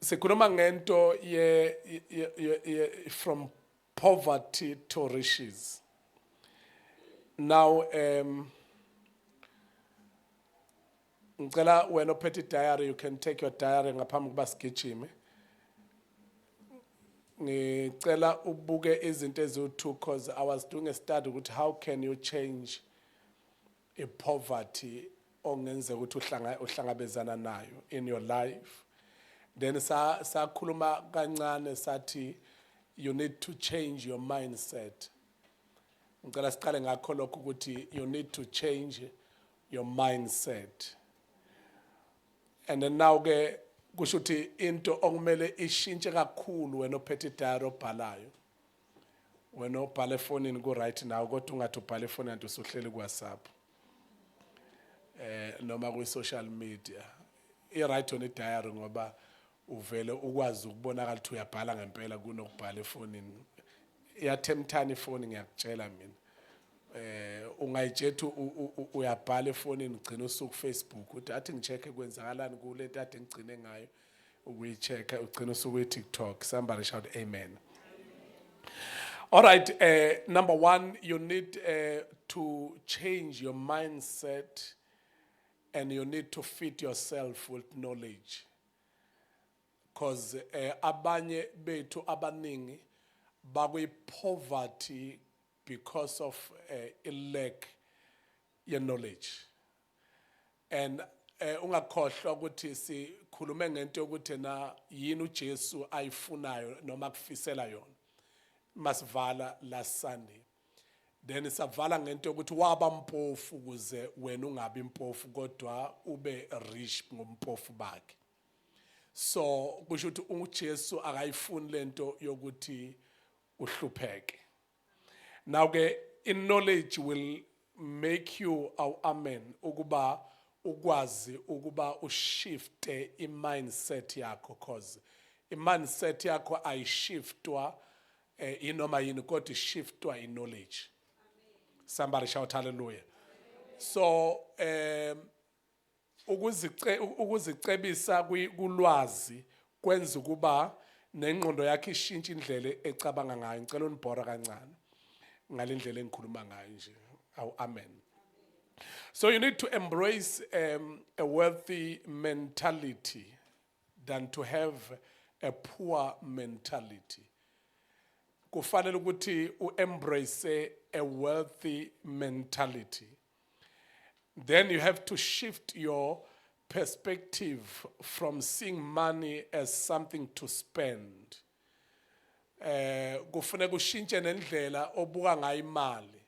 sikhuluma ngento from poverty to riches. Now ngicela wena ophethe diary, you can take your diary ngaphambi kuba sigijime. Ngicela ubuke izinto eziwu-2 because I was doing a study ukuthi how can you change a poverty ongenzeka ukuthi uhlangabezana nayo in your life. Then sakhuluma kancane sathi you need to change your mindset. Ngicela siqale ngakho lokho ukuthi you need to change your mindset. And then now ke kusho ukuthi into okumele ishintshe kakhulu wena ophethe diary obhalayo. Wena obhala efonini ku right now kodwa ungathi ubhala efonini kanti usuhleli ku WhatsApp. Noma ku social media. I-right on diary ngoba uvele ukwazi ukubonakala ukuthi uyabhala ngempela kunokubhala efonini. Iyathemthana ifoni ngiyakutshela mina. Ungayithetha uyabhala efonini ugcina usuku Facebook uthi athi ngicheke kwenzakalani kule tate ngigcine ngayo ukuyichecka ugcina usuku eTikTok. Somebody shout amen. All right, number 1, you need to change your mindset and you need to feed yourself with knowledge. Because abanye bethu abaningi bakwi poverty because of a lack of knowledge. And ungakhohlwa ukuthi sikhulume ngento yokuthi na yini uJesu ayifunayo noma kufisela yona. Masivala last Sunday. Then savala ngento yokuthi waba mpofu ukuze wena ungabi mpofu kodwa ube rich ngompofu bakhe. So kusho ukuthi uJesu akayifuni lento yokuthi uhlupheke. Now ke in knowledge will make you amen ukuba ukwazi ukuba ushifte i-mindset yakho cause i-mindset yakho ayishiftwa inoma yini kodwa ishiftwa i-knowledge. Somebody shout hallelujah. So ukuzicebisa kulwazi kwenza ukuba nengqondo yakhe ishintshe indlela ecabanga ngayo. Ngicela unibhora kancane ngalendlela engikhuluma ngayo nje. Amen. So you need to embrace a wealthy mentality than to have a poor mentality. Kufanele ukuthi embrace a wealthy mentality. Then you have to shift your perspective from seeing money as something to spend. Kufanele kushintshe nendlela obuka ngayo imali.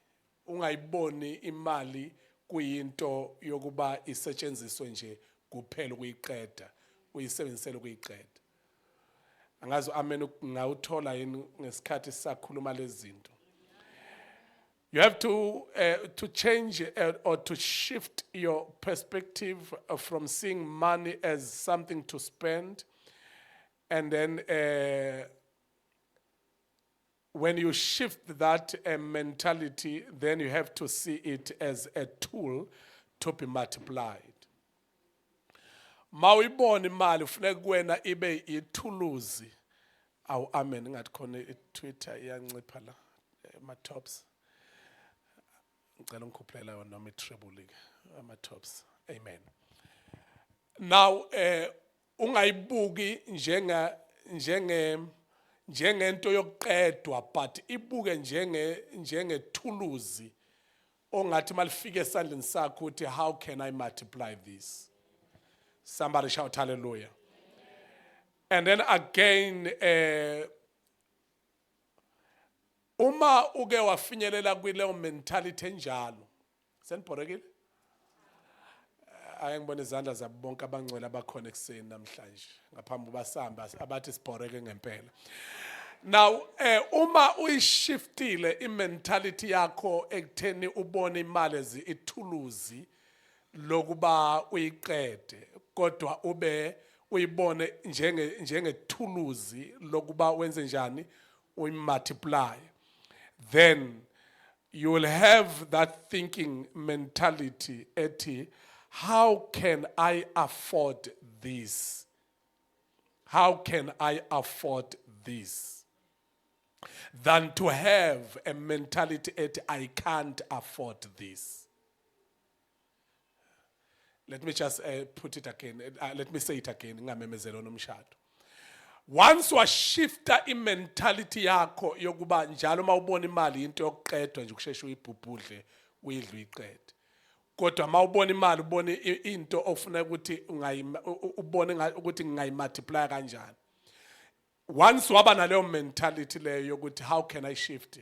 Ungayiboni imali kuyinto yokuba isetshenziswe nje kuphela ukuyiqeda, uyisebenzisele ukuyiqeda. Angazi amen ngawuthola yini ngesikhathi sakhuluma lezi zinto. You have to change or to shift your perspective from seeing money as something to spend, and then when you shift that mentality, then you have to see it as a tool to be multiplied. Mawuyibona imali ufuneka kuwena ibe ithuluzi. Amen. Ngathi khona iTwitter iyancipha la ama-tops. Ngicela ngikhuphlela yona noma i-treble ama-tops. Amen. Now ungayibuki njengento yokuqedwa but ibuke njengethuluzi ongathi malifike esandleni sakho uthi how can I multiply this? Somebody shout hallelujah. And then again uma uke wafinyelela kwileyo mentality enjalo senibhorekile ayengibona izandla zabo bonke abangcwele abakhona ekseni namhlanje ngaphambi basamba abathi sibhoreke ngempela. Now uma uyishiftile imentality yakho ekutheni ubone imali ezi ithuluzi lokuba uyiqede kodwa ube uyibone njengethuluzi lokuba wenze njani uyimultiply, then you will have that thinking mentality ethi how can I afford this? how can I afford this, than to have a mentality that I can't afford this. Let me just put it again. Let me say it again. Ngamemezelo nomshado. Once washifta imentality yakho yokuba njalo mawubona imali into yokuqedwa nje ukusheshsha uyibhubhudle uyidle uyiqede. Kodwa mawubona imali ubone into ofuna ukuthi ubone ukuthi ngingayimultiply kanjani. Once waba naleyo mentality leyo yokuthi how can I shift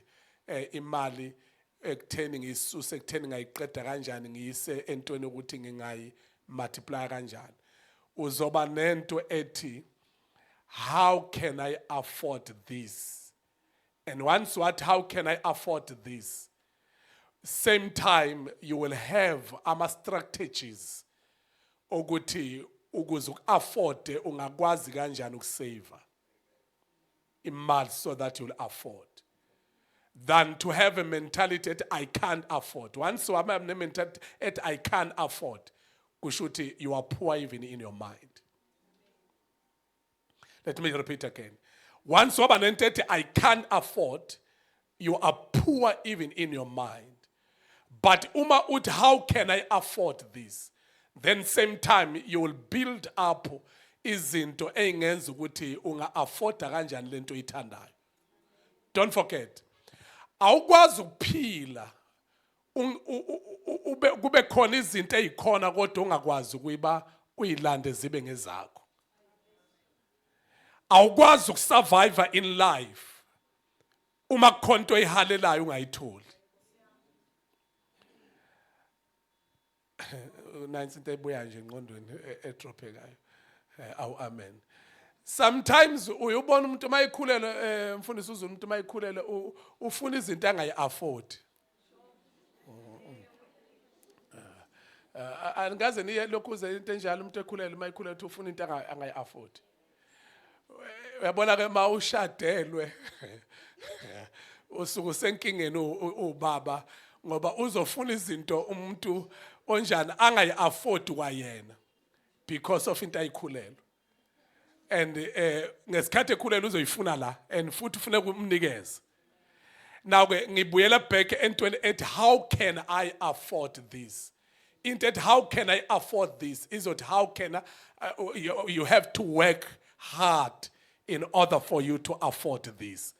imali ekutheni ngisuse ekutheni ngayiqeda kanjani ngiyise entweni ukuthi ngingayimultiply kanjani. Uzoba nento ethi how can I afford this? And once how can I afford this? Same time you will have strategies ukuthi ukuze uku-afford ungakwazi kanjani ukusave imali so that you'll afford, than to have a mentality that I can't afford. Once you have a mentality that I can't afford, kushuthi you are poor even in your mind. Let me repeat again. Once you have an entity I can't afford, you are poor even in your mind. But how can I afford this? Then same time you will build up izinto engenza ukuthi unga-afforda kanjani lento oyithandayo. Don't forget. Awukwazi ukuphila kube khona izinto ezikhona kodwa ungakwazi ukuyiba uyilande zibe ngezakho. Awukwazi ukusurvive in life uma kukhonto eyihalelayo ungayitholi. 19 ebuya nje engqondweni edrophekayo. Amen. Sometimes uyubona umuntu mayikhulele mfundisi uZulu umuntu mayikhulele ufuna izinto angayi-afford. Angaze niye lokhuze into enjalo umuntu ekhulele mayikhulele uthi ufuna into angayi-afford. Uyabona ke mawushadelwe usuku senkingeni ubaba ngoba uzofuna izinto umuntu onjani angayi-afford kwayena because of into ayikhulelwe. And ngesikhathi ekhulelwe uzoyifuna la and futhi ufuna kumnikeza. Now ke ngibuyela back entweni ethi how can I afford this? Into ethi how can I afford this is what how can you have to work hard in order for you to afford this.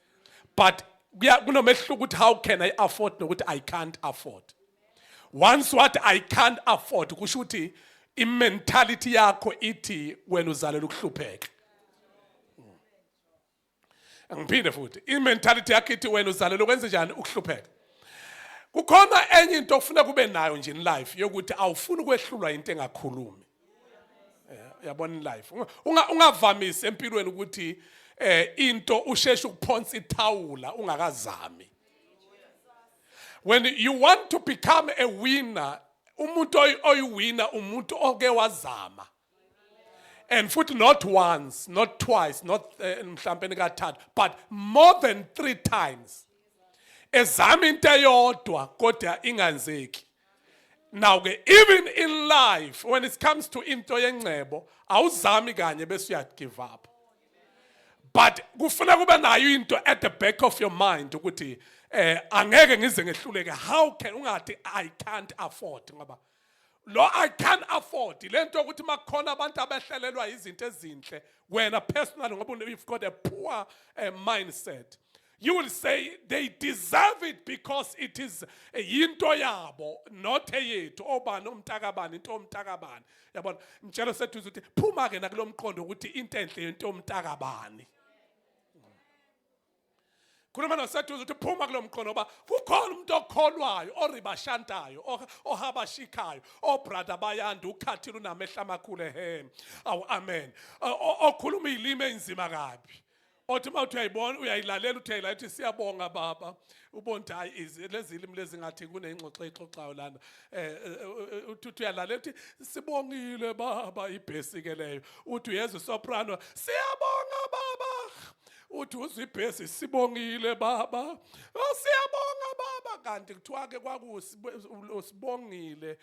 But kunomehluko ukuthi how can I afford nokuthi I can't afford. Once what I can't afford kusho ukuthi imentality yakho ithi wena uzalela ukuhlupheka. Ngiphinde futhi imentality yakho ithi wena uzalela ukwenza njani ukuhlupheka. Kukhona enye into ofuna kube nayo nje in life yokuthi awufuni ukwehlulwa into engakhulumi. Yabona in life ungavamisi empilweni ukuthi into usheshe ukuphonsa ithawula ungakazami. When you want to become a winner, umuntu oyiwinner umuntu oke wazama. And futhi not once, not twice, not mhlawumbe kathathu, but more than 3 times. Ezama into eyodwa kodwa ingenzeki. Now even in life when it comes to into yengcebo awuzami kanye bese uya give up. But kufuna kube nayo into at the back of your mind ukuthi angeke ngize ngehluleke. How can ungathi I can't afford ngoba lo I can't afford lento ukuthi makhona abantu abehlelelwa izinto ezinhle wena personally ngoba you've got a poor mindset. You will say they deserve it because it is yinto yabo not eyethu obani umntakabani into omntakabani. Yabona ngitshela sethu ukuthi phuma ke nakulomqondo ukuthi into enhle into omntakabani. Khuluma nosethu ukuthi phuma kulomqondo ngoba kukhona umuntu okholwayo oribashantayo ohabashikayo obrother bayanda ukhathile unamehla amakhulu ehem. Amen. Okhuluma izilimi enzima kabi. Othi mawuthi uyayibona uyayilalela uthi ayila uthi siyabonga baba ubonta hayi lezi ilimi lezi ngathi kunengxoxo exoxayo lana uthi uyalalela uthi sibongile baba ibhesi ke leyo uthi uyezwe soprano siyabonga baba uthi uzwe ibhesi sibongile baba siyabonga baba kanti kuthiwa ke kwakusibongile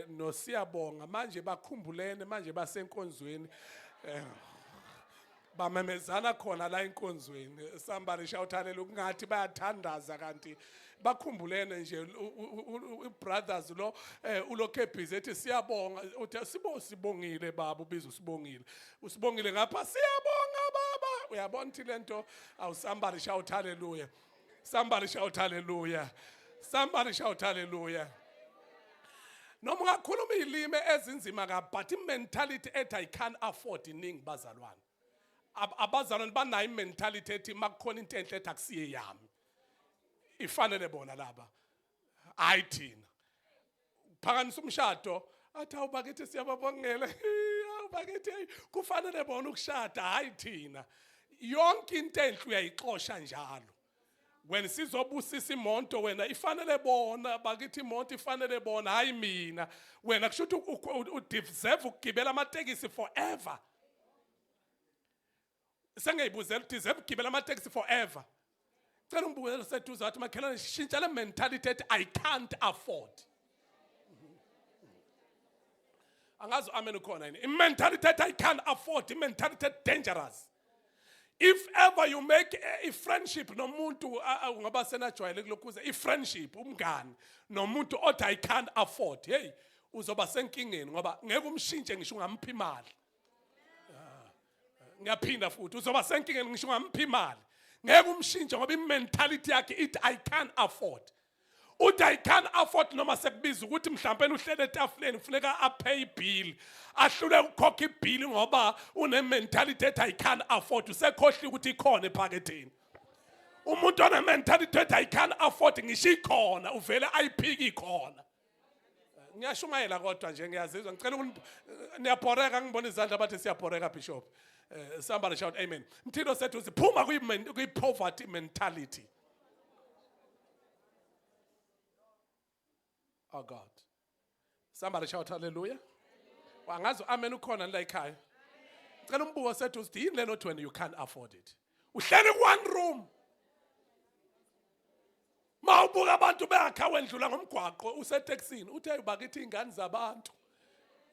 nosiyabonga manje bakhumbulene manje basenkonzweni bamemezana khona la enkonzweni. Somebody shout hallelujah. Kungathi bayathandaza kanti bakhumbulene nje brothers lo ulokhe busy ethi siyabonga uthi sibongile baba ubiza usibongile. Usibongile ngapha siyabonga baba. Uyabona ukuthi lento somebody shout hallelujah. Somebody shout hallelujah. Somebody shout hallelujah. Noma ngakhuluma izilimi ezinzima ka but mentality ethi I can't afford iningi bazalwane. Abazalwane banayo mentality ethi makukhona into enhle ethi akusiye yami. Ifanele bona laba. Hayi thina. Phakamisa umshado athi awubakithi siyababongela. Awubakithi kufanele bona ukushada hayi thina. Yonke into enhle uyayixosha njalo. When sizobusisa imonto wena ifanele bona bakithi imonto ifanele bona hayi mina wena kusho ukuthi udeserve ukugibela amatekisi forever. Sengiyibuzela udeserve ukugibela amatekisi forever. Cela umbukele seduze wathi makhelane shintsha le mentality ethi I can't afford. Angazi amen ukhona yini. Mentality ethi I can't afford, mentality dangerous. If ever you make a friendship nomuntu ungaba senajwayele kulokuze I friendship umngani nomuntu othi I can't afford, hey uzoba senkingeni ngoba ngeke umshintshe ngisho ungamphi imali. Ngiyaphinda futhi uzoba senkingeni ngisho ungamphi imali. Ngeke umshintshe ngoba imentality yakhe ithi I can't afford. Uthi I can't afford noma sekubiza ukuthi mhlawumbe uhlele etafuleni kufuneka apay bill ahlule ukukhokha ibill ngoba une mentality ethi I can't afford usekhohli ukuthi ikhona ephaketheni. Umuntu one mentality ethi I can't afford ngisho ikhona uvele ayiphiki ikhona. Ngiyashumayela kodwa nje ngiyazizwa ngicela niyaphoreka ngibona izandla bathi siyaphoreka bishop. Somebody shout amen. Mthino sethu siphuma kwi poverty mentality. Oh God. Somebody shout hallelujah. Wangazi amen ukhona la ekhaya. Ngicela umbuko sethu uthi yini leno when you can't afford it. Uhleli ku one room. Mawubuka abantu beyakha wendlula ngomgwaqo useTexini uthe bakithi ingane zabantu.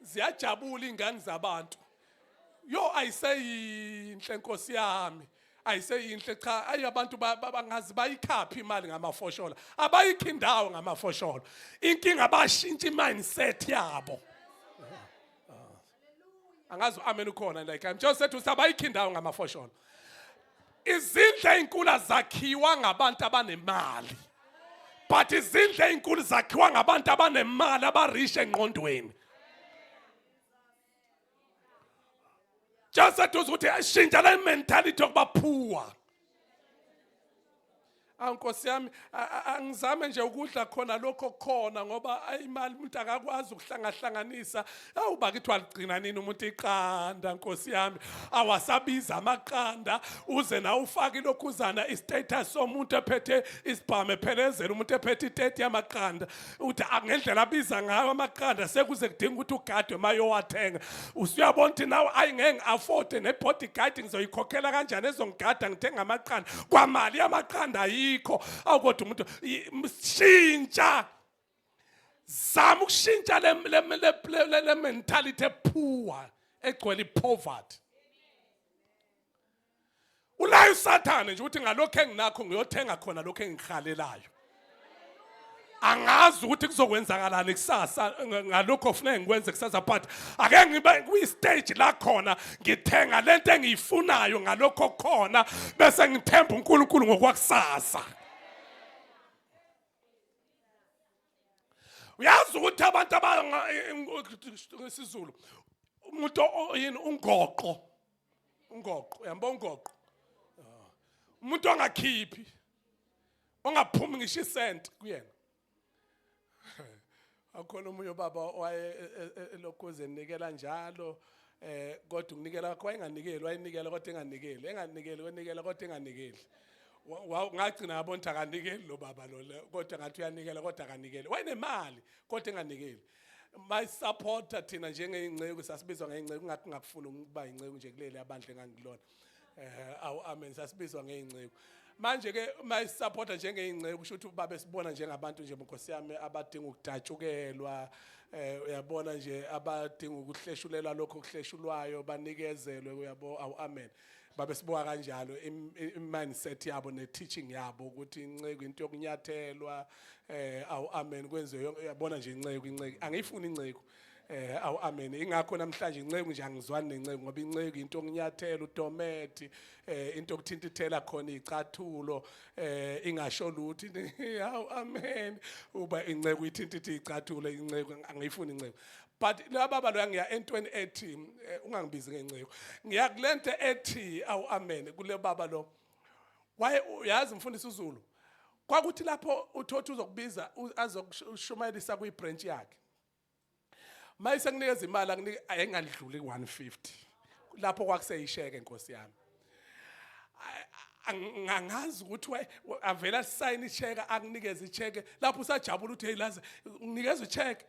Ziyajabula ingane zabantu. Yo ayisey inhle Nkosi yami. Ayisey inhle cha ayi abantu bangazi bayikhapha imali ngamafoshola. Abayikho indawo ngamafoshola. Inkinga abashintsha mindset yabo. Angazi amen ukhona like I'm just said to sabayikho indawo ngamafoshola. Izindle ezinkulu zakhiwa ngabantu abanemali. But izindle ezinkulu zakhiwa ngabantu abanemali abarishe engqondweni. Just said to ukuthi ashintsha le mentality yokuba poor. Nkosi yami angizame nje ukudla khona lokho khona ngoba imali umuntu akakwazi ukuhlangahlanganisa awubakithi waligcina nini umuntu iqanda Nkosi yami awasabiza amaqanda uze na ufake lokhuzana istatus somuntu ephethe isibhame phelezela umuntu ephethe i30 yamaqanda uthi ngendlela abiza ngayo amaqanda sekuze kudinga ukuthi ugadwe mayowathenga usuyabona ukuthi nawe ayingeke afford nebodyguard ngizoyikhokhela kanjani ezongigada ngithenga amaqanda kwamali yamaqanda ayikho awukodwa umuntu shintsha zama ukushintsha le mentality poor egcwele poverty. Ulayo usathane nje ukuthi ngalokho enginakho ngiyothenga khona lokho engikhalelayo. Angazi ukuthi kuzokwenzakalani kusasa ngalokho kufanele ngikwenze kusasa but ake ngibe kwi stage la khona ngithenga lento engiyifunayo ngalokho khona bese ngithemba uNkulunkulu ngokwakusasa. Uyazi ukuthi abantu abangesiZulu umuntu yini ungoqo uyambona ungoqo umuntu ongakhiphi ongaphumi ngisho isent kuyena. Akhona umunye baba waye lokhuze enikela njalo kodwa ukunikela kwakhe wayenganikeli wayenikela kodwa enganikeli wenikela kodwa enganikeli. Ngagcina yabona ukuthi akanikeli lo baba lo kodwa ngathi uyanikela kodwa akanikeli wayenemali kodwa enganikeli. My supporter thina njengeyingceke sasibizwa ngeyingceke ungathi ngakufuna ukuba ingceke nje kuleli abandle ngangilona. Awu amen sasibizwa ngeyingceke. Manje ke my supporter njengeyingceke kusho ukuthi babe sibona njengabantu nje Nkosi yami abadinga ukudatshukelwa uyabona nje abadinga ukuhleshulelwa lokho kuhleshulwayo banikezelwe uyabo awu amen. babe sibuka kanjalo mindset yabo ne teaching yabo ukuthi inceke into yokunyathelwa awu amen kwenziwe yabona nje inceke angiyifuni inceke awu amen ingakho namhlanje inceke nje angizwani nenceke ngoba inceke into yokunyathela udometi into yokuthintithela khona icathulo ingasho lutho awu amen uba inceke uyithintithe icathulo inceke angiyifuni inceke. But lababa lo ngiya entweni ethi ungangibizi ngenceko ngiya kulento ethi awu amen kule baba lo waye uyazi mfundisi uZulu kwakuthi lapho uthotha uzokubiza azokushumayelisa kwi-branch yakhe mayise kunikeza imali ayingadluli 150 lapho kwakuseyisheke Nkosi yami angazi ukuthi avela sign icheck akunikeza icheck lapho usajabula uthi hey laza unikeza icheck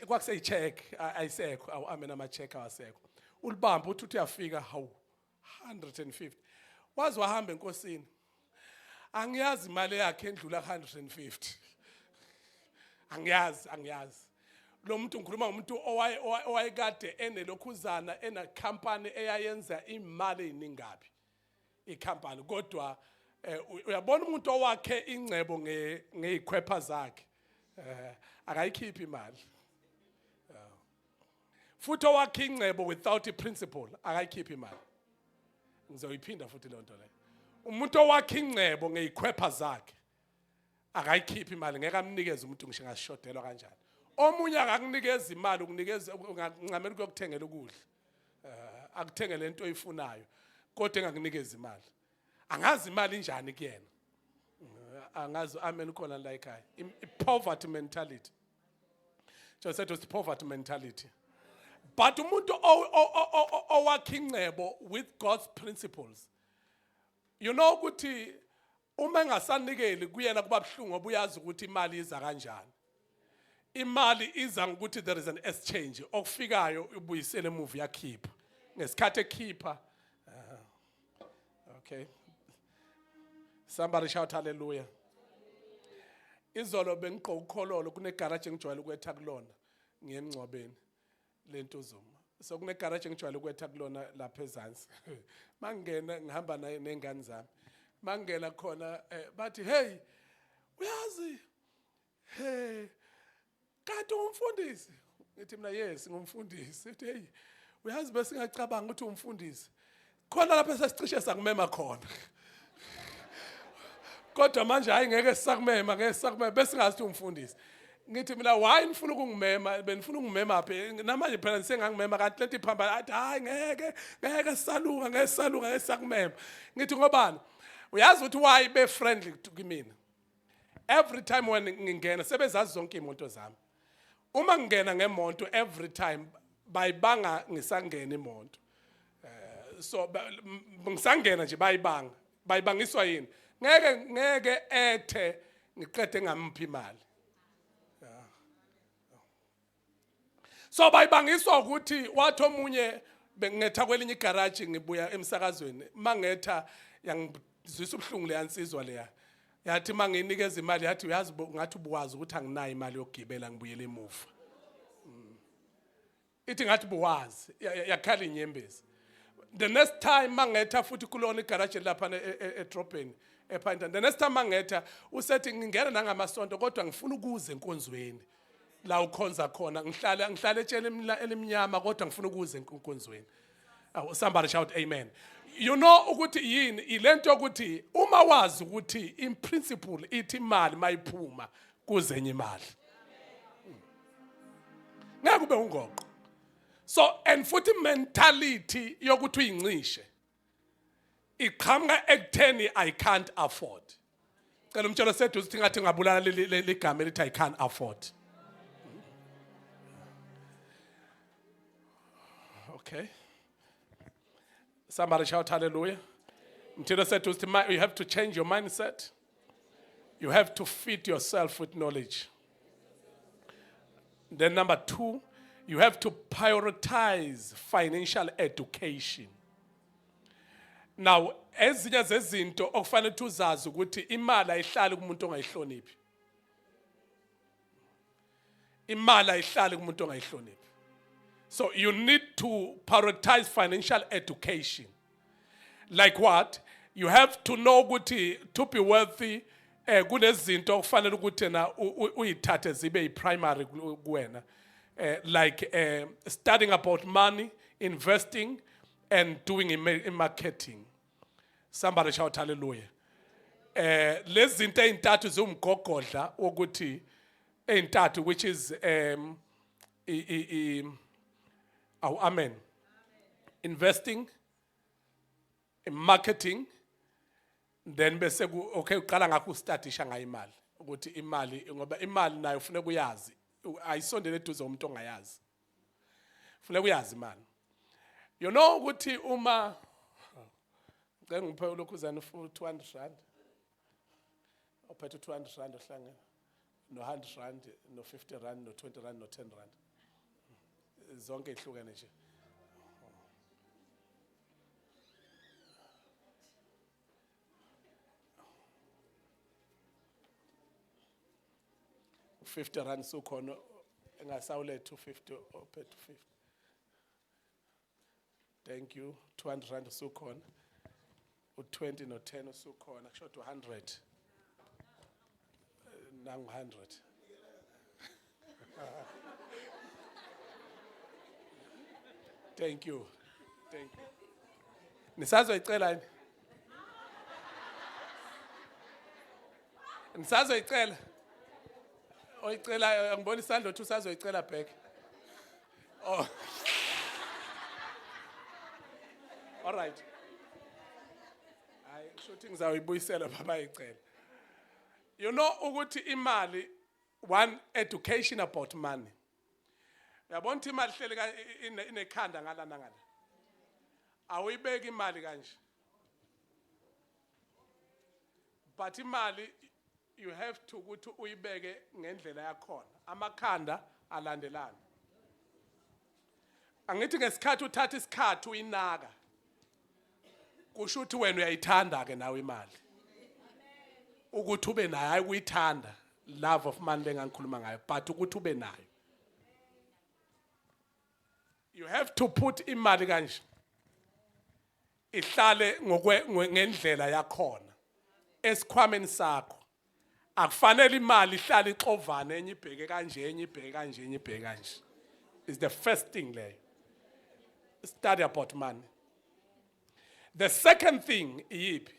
kwakusey check ayisekho awu amen ama check awasekho ulibamba uthi uyafika hawu 150 wazi wahamba enkosini angiyazi imali yakhe endlula 150 angiyazi lo muntu ngikhuluma ngomuntu owayekade enelokhuzana ena company eyayenza imali eningabi icompany kodwa uyabona umuntu owakhe ingcebo ngezikhwepha zakhe akayikhiphi imali futhi owakhe ingcebo without a principle akayikhiphi imali ngizoyiphinda futhi le nto le umuntu owakhe ingcebo ngezikhwepha zakhe akayikhiphi imali ngeke amnikeze umuntu ngisho ngashodelwa kanjani omunye akakunikeza imali ukunikeza ungameli kuyokuthengela ukudla akuthengele into oyifunayo kodwa engakunikeza imali angazi imali njani kuyena angazi amen khona la ekhaya poverty mentality just said it's poverty mentality but umuntu owakhe ingcebo with God's principles you know ukuthi uma engasanikeli kuyena kuba buhlungu ngoba uyazi ukuthi imali iza kanjani imali iza ngokuthi there is an exchange okufikayo ubuyisele move yakhipha ngesikhathi ekhipha okay somebody shout hallelujah. Izolo bengiqoqa ukhololo kune garage engijwayele ukwetha kulona ngiyemncwabeni lento zuma so kune garage engijwayele ukwetha kulona lapha ezansi mangena ngihamba nengane zami mangena khona bathi hey uyazi hey kanti umfundisi ngithi mina yes ngumfundisi uthi hey uyazi bese ngicabanga ukuthi umfundisi khona lapha esasicishe sakumema khona kodwa manje hayi ngeke sisakumema bese ngathi umfundisi ngithi mina why nifuna ukungimema benifuna ukungimema phe namanje phela nisengangimema kanti lento iphamba athi hayi ngeke sisalunga ngesakumema ngithi ngobani uyazi ukuthi why be friendly kimi every time when ngingena sebezazi zonke imoto zami uma ngingena ngemonto every time bayibanga ngisangena imoto so ngisangena nje bayibangiswa yini ngeke ethe ngiqede ngamiphi imali so bayibangiswa ukuthi wathi omunye bengetha kwelinye igarage ngibuya emsakazweni mangetha yangizwisa ubhlungu leyansizwa leya yathi manginikeza imali yathi uyazi ngathi ubuwazi ukuthi anginayo imali yokugibela ngibuyele emuva ithi ngathi buwazi yakhala inyembezi the next time mangetha futhi kulona igarage lapha edropeni ePinton the next time mangetha usethi ngingena nangamasonto kodwa ngifuna ukuze enkonzweni la ukhonza khona ngihlala etshela elimnyama kodwa ngifuna ukuze enkonzweni somebody shout amen. You know ukuthi yini ilento ukuthi uma wazi ukuthi in principle ithi imali mayiphuma kuzenye imali ngeke ube ungoqo so and futhi mentality yokuthi uyincishe iqhamuka ekutheni I can't afford cela umtshelo sethu uthi ngathi ngabulala ligama elithi I can't afford. Okay. Somebody shout hallelujah. Mtilo said you have to change your mindset. You have to feed yourself with knowledge. Then number 2, you have to prioritize financial education. Now, ezinye zezinto okufanele uzazi ukuthi imali ayihlali kumuntu ongayihloniphi. Imali ayihlali kumuntu ongayihloniphi. So you need to prioritize financial education. Like what? You have to know ukuthi to be wealthy kunezinto okufanele ukuthi na uyithathe zibe primary kuwena. Like studying about money, investing and doing in marketing. Somebody shout hallelujah. Lezi zinto ezintathu zumgogodla ukuthi ezintathu which is amen. Investing, marketing, then bese okay uqala ngakho ustadisha ngayo imali ukuthi imali ngoba imali nayo ufuneka uyazi ayisondele eduze umuntu ongayazi ufuneka uyazi imali you know ukuthi uma ngeke ngiphe lokhuzana for 200 rand ophethe 200 rand ohlangene no 100 rand no 50 rand no 20 rand no 10 rand zonke ihlukene nje 50 rand sukhona engasawule 250 ophe 250 thank you 200 rand sukhona u20 no 10 usukhona kusho 200 nangu 100 thank you nisazoyicela yini nisazoyicela oyicela ngibona isandla ukuthi usazoyicela back oh all right hayi shooting ngizawuyibuyisela baba icela you know ukuthi imali one education about money yabona ukuthi imali hleli inekhanda ngala nangala awuyibeki imali kanje but imali you have to ukuthi uyibeke ngendlela yakhona amakhanda alandelana angithi ngesikhathi uthatha isikhathi uyinaka kusho ukuthi wena uyayithanda ke nawe imali ukuthi ube nayo hayi kuyithanda love of money lengangikhuluma ngayo but ukuthi ube nayo you have to put imali kanje ihlale ngendlela yakhona esikhwameni sakho akufanele imali ihlale ixovane enye ibheke kanje enye ibheke kanje enye ibheke kanje is the first thing there study about money the second thing yipi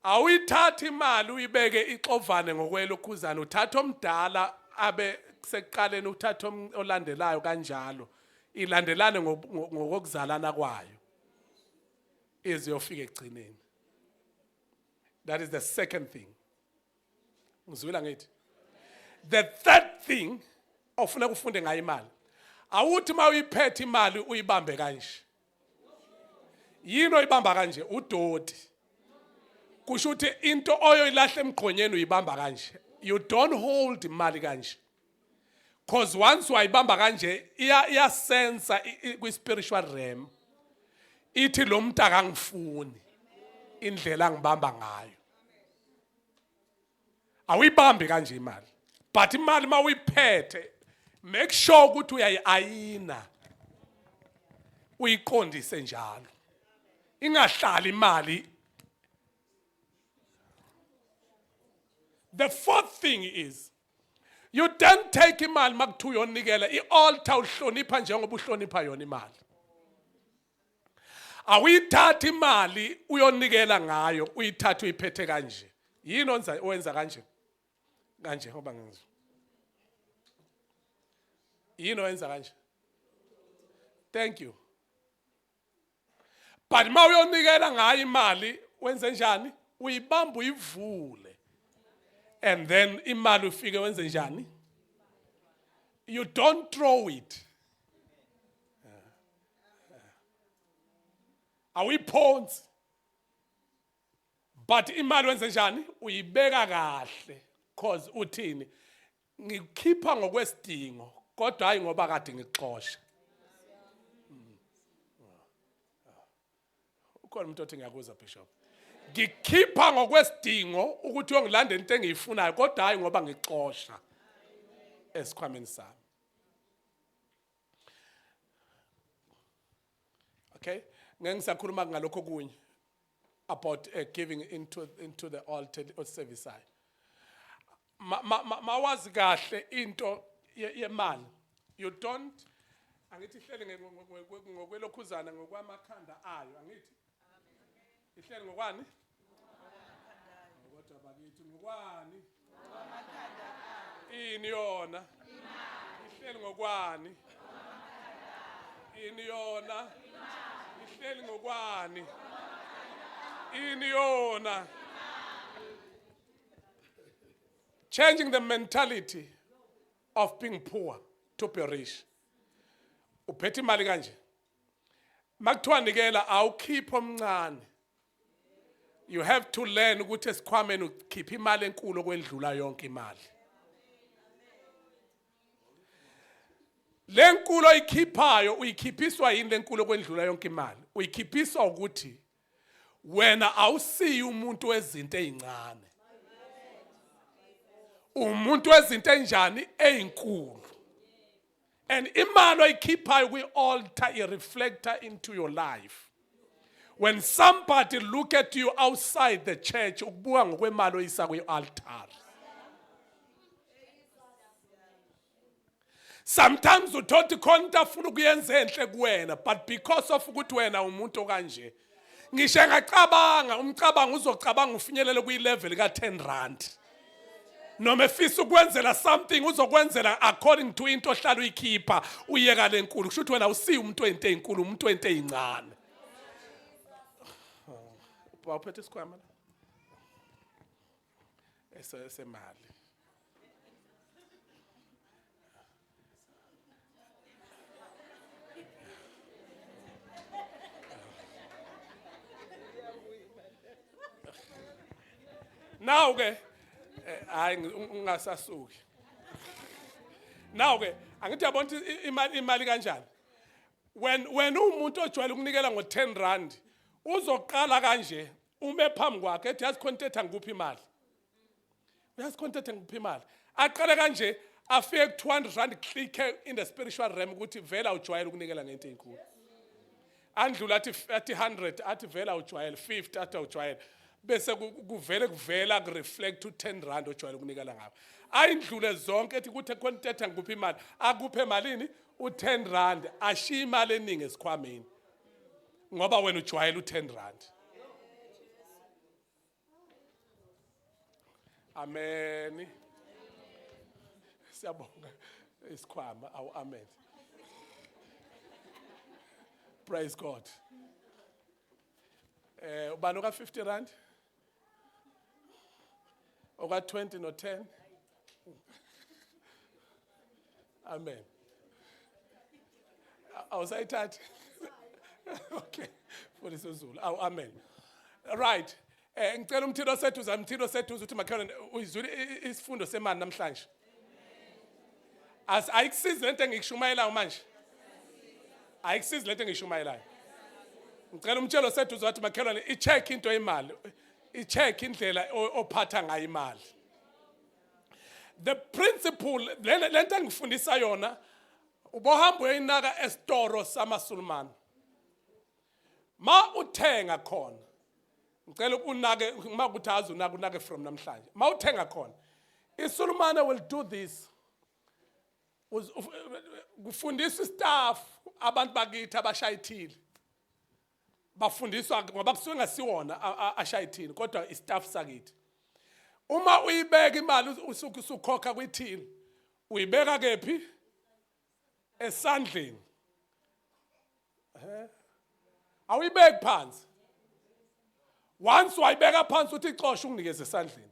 awuyithatha imali uyibeke ixovane ngokwelokhuzana uthatha omdala abe sekuqaleni uthatha olandelayo kanjalo ilandelane ngokuzalana kwayo iziyofika egcineni that is the second thing ngizwela ngithi the third thing ofuna kufunde ngayo imali awuthi mawuyiphethe imali uyibambe kanje yini oyibamba kanje udoti kusho ukuthi into oyoyilahle emgqonyeni uyibamba kanje you don't hold imali kanje because once wayibamba kanje iyasensa kwi spiritual realm ithi lo muntu akangifuni indlela ngibamba ngayo awuyibambi kanje imali but imali mawuyiphethe make sure ukuthi uyayiayina uyiqondise njalo ingahlali imali the fourth thing is you don't take imali makuthiwa uyonikela i-altar uhlonipha njengoba uhlonipha yona imali awuyithatha imali uyonikela ngayo uyithatha uyiphethe kanje yini owenza kanje kanje ngoba ngizwe yini owenza kanje thank you but ma uyonikela ngayo imali wenze njani uyibamba uyivule and then imali ufike wenze njani you don't throw it awiphonsi but imali wenze njani uyibeka kahle cause uthini ngikhipha ngokwesidingo kodwa hayi ngoba kade ngixoxa ukhona umuntu othi ngiyakuza bishop ngikhipha ngokwesidingo ukuthi uyongilanda into engiyifunayo kodwa hayi ngoba ngixoxa esikhwameni sami okay ngeke ngisakhuluma ngalokho kunye about giving into the altar or service. Mawazi kahle into yemali. You don't angithi ihlele ngokwelokhuzana ngokwamakhanda ayo angithi. Ihlele ngokwani? Kodwa bakithi ngokwani? Ngokwamakhanda ayo. Ini yona? Ihlele ngokwani? Ini yona? Ihlele ngokwani? Ini yona? Changing the mentality of being poor to be rich. Uphethe imali kanje. Makuthiwa nikela awukhipha omncane. You have to learn ukuthi esikhwameni ukhipha imali enkulu okwendlula yonke imali. Lenkulu oyikhiphayo uyikhiphiswa yini lenkulu okwendlula yonke imali? Uyikhiphiswa ukuthi wena awusiyi umuntu wezinto ezincane. Umuntu wezinto enjani ezinkulu. And imali oyikhiphayo kwi-altar ireflector into your life. When somebody look at you outside the church, ukubuka ngokwemali oyisa kwi-altar. Sometimes uthothi khona ufuna ukuyenza enhle kuwena, but because of ukuthi wena umuntu okanje, ngisho ngacabanga umcabango uzocabanga ufinyelele kwi-level ka-10 rand. Noma efisa ukwenzela something uzokwenzela according to into ohlala uyikhipha uyeka lenkulu. Kusho ukuthi wena usiyi umuntu wento ezinkulu, umuntu wento ezincane. Bawuphethe isikhwama la? Esemali. Now ke hayi ungasasuki. Now ke angithi yabona imali kanjani? When umuntu ojwayele ukunikela ngo10 rand uzoqala kanje ume phambi kwakhe ethi yazikhontetha ngikuphi imali. Uyazikhontetha ngikuphi imali. Aqale kanje afike ku200 rand click in the spiritual realm ukuthi vela ujwayele ukunikela ngento ezinkulu. Andlula athi 100 athi vela ujwayele 50 athi ujwayele. Bese kuvela kureflect u10 rand ojwayele ukunikela ngawo. Ayindlule zonke ethi kuthi kontetha ngikuphi imali. Akuphe malini u10 rand ashiya imali eningi esikhwameni. Ngoba wena ujwayele u10 rand. Amen. Siyabonga isikhwama awu amen. Praise God. Ubani oka 50 rand? Oka 20 no 10? Amen. Awusayithatha? Okay. For isiZulu. Awu amen. Right. Ngicela umthilo sethu uthi makhelwane uyizwile isifundo semali namhlanje. As ayikusizi lento engikushumayelayo manje. Ayikusizi lento engishumayelayo. Ngicela umtshelo sethu uzathi makhelwane icheck into imali. Icheck indlela ophatha ngayo imali. The principle lento engifundisa yona ubohamba uyinaka estoro samaSulumane. Ma uthenga khona. Ngicela unake makuthi unake from namhlanje. Ma uthenga khona. ISulumane will do this. Kufundisa staff abantu bakithi abashayithile. Bafundiswa ngoba kusuke ngasiwona ashayithini kodwa istaff sakithi. Uma uyibeka imali usukhokha kwithini uyibeka kephi esandleni. Awuyibeki phansi. Once wayibeka phansi uthi ixoshe unginikeze esandleni.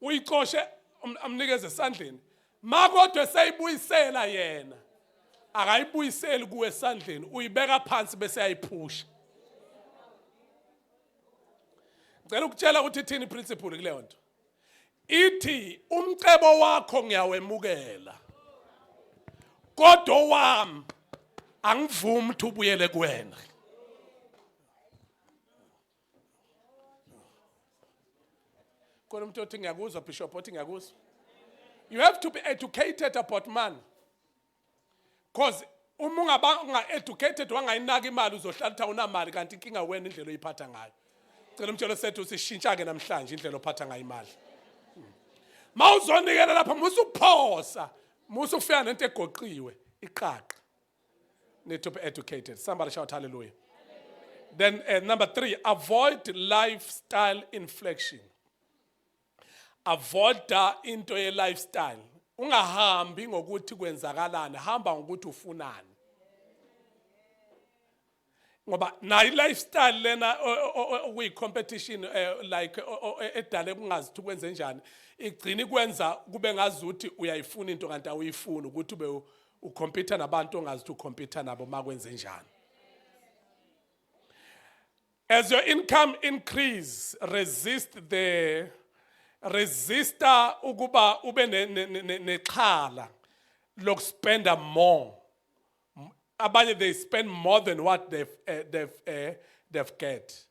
Uyixoshe amnikeze esandleni. Makodwe seyibuyisela yena. Akayibuyiseli kuwe esandleni uyibeka phansi bese yayiphusha. Ngicela ukutshela ukuthi ithini principle kuleyo nto. Ithi umcebo wakho ngiyawemukela. Kodwa wami angivumi ukuthi ubuyele kuwena. Kodwa umuntu othi ngiyakuzwa bishop othi ngiyakuzwa. You have to be educated about money. Because uma unga-educated wangayinaki imali uzohlala uthi awunamali kanti inkinga wena indlela oyiphatha ngayo. Cela umtshelo sethu sishintsha-ke namhlanje indlela ophatha ngayo imali. Mawuzonikela lapha musuphosa, musufika nento egoqiwe, iqaqa. Need to be educated. Somebody shout hallelujah. Then number 3, avoid lifestyle inflection. Avoid into ye lifestyle. Ungahambi ngokuthi kwenzakalana, hamba ngokuthi ufunani. Ngoba na lifestyle lena we competition like edale kungazithi kwenze njani igcina kwenza kube ngazuthi uyayifuna into kanti awuyifuni ukuthi ube ucompete nabantu ongazithi ucompete nabo makwenze njani. As your income increase, resista ukuba ube nexhala lokuspenda more. Abanye they spend more than what they've get.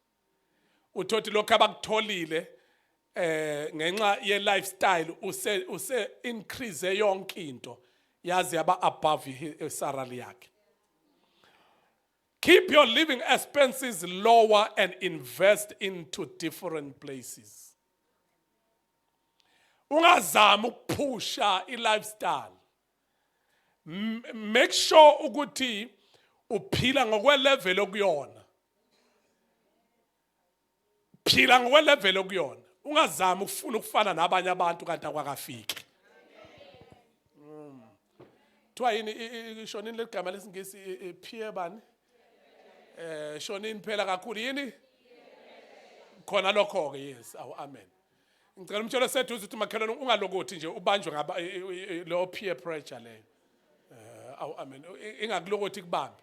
Uthoti lokho abakutholile ngenxa ye lifestyle use increase yonke into yazi yaba above salary yakhe. Keep your living expenses lower and invest into different places. Ungazama ukuphusha i-lifestyle. Make sure ukuthi uphila ngokwelevel okuyona. Phila ngokwelevel okuyona. Ungazama ukufuna ukufana nabanye abantu kanti akwakafiki. Twa yini shonini legama lesingisi peer bani? Shonini phela kakhulu yini? Khona lokho ke yes. Awu amen. Ngicela umtshelo sethu ukuthi makhelwane ungalokothi nje ubanjwe ngaba lo peer pressure leyo. Awu amen. Ingakulokothi kubambe.